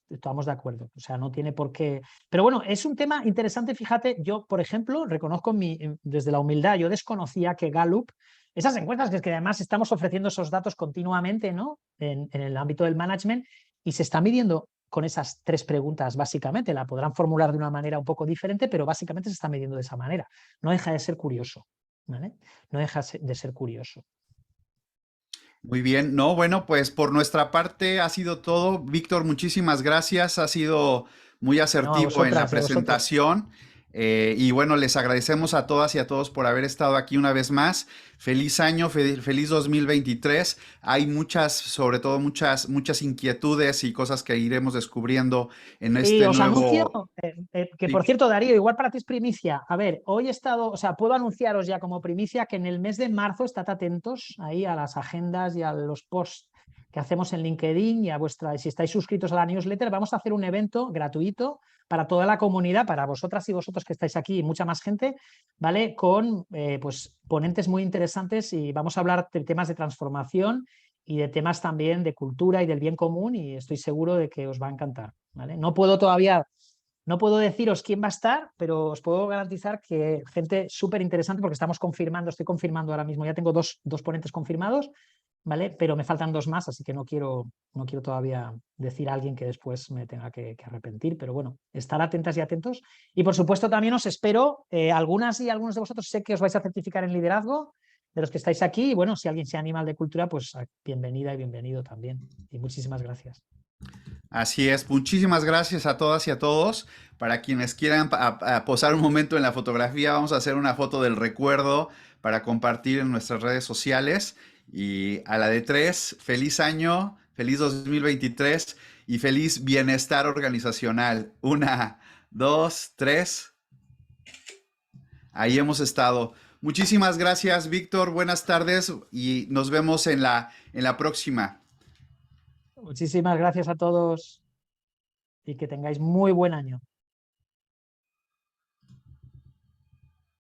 Estamos de acuerdo, o sea, no tiene por qué. Pero bueno, es un tema interesante, fíjate, yo, por ejemplo, reconozco desde la humildad, yo desconocía que Gallup, esas encuestas que es que además estamos ofreciendo esos datos continuamente, ¿no? En el ámbito del management y se está midiendo con esas tres preguntas, básicamente, la podrán formular de una manera un poco diferente, pero básicamente se está midiendo de esa manera. No deja de ser curioso. ¿Vale? No deja de ser curioso. Muy bien, no, bueno, pues por nuestra parte ha sido todo. Víctor, muchísimas gracias. Ha sido muy No, a asertivo en la vosotras y a vosotros. presentación. Y bueno, les agradecemos a todas y a todos por haber estado aquí una vez más. Feliz año, feliz 2023. Hay muchas, sobre todo muchas inquietudes y cosas que iremos descubriendo en Y este os anuncio nuevo... que, Sí. por cierto, Darío, igual para ti es primicia. A ver, hoy he estado, o sea, puedo anunciaros ya como primicia que en el mes de marzo, estad atentos ahí a las agendas y a los posts que hacemos en LinkedIn y a vuestra, si estáis suscritos a la newsletter, vamos a hacer un evento gratuito para toda la comunidad, para vosotras y vosotros que estáis aquí y mucha más gente, ¿vale? Con pues ponentes muy interesantes y vamos a hablar de temas de transformación y de temas también de cultura y del bien común y estoy seguro de que os va a encantar. ¿Vale? No puedo todavía, no puedo deciros quién va a estar, pero os puedo garantizar que gente súper interesante porque estamos confirmando, estoy confirmando ahora mismo, ya tengo dos ponentes confirmados, ¿vale? Pero me faltan dos más, así que no quiero todavía decir a alguien que después me tenga que arrepentir, pero bueno, estar atentas y atentos. Y por supuesto también os espero, algunas y algunos de vosotros sé que os vais a certificar en liderazgo, de los que estáis aquí, y bueno, si alguien se anima al de cultura, pues bienvenida y bienvenido también. Y muchísimas gracias. Así es, muchísimas gracias a todas y a todos. Para quienes quieran a posar un momento en la fotografía, vamos a hacer una foto del recuerdo para compartir en nuestras redes sociales. Y a la de tres, feliz año, feliz 2023 y feliz bienestar organizacional. Una, dos, tres. Ahí hemos estado. Muchísimas gracias, Víctor. Buenas tardes y nos vemos en la próxima. Muchísimas gracias a todos y que tengáis muy buen año.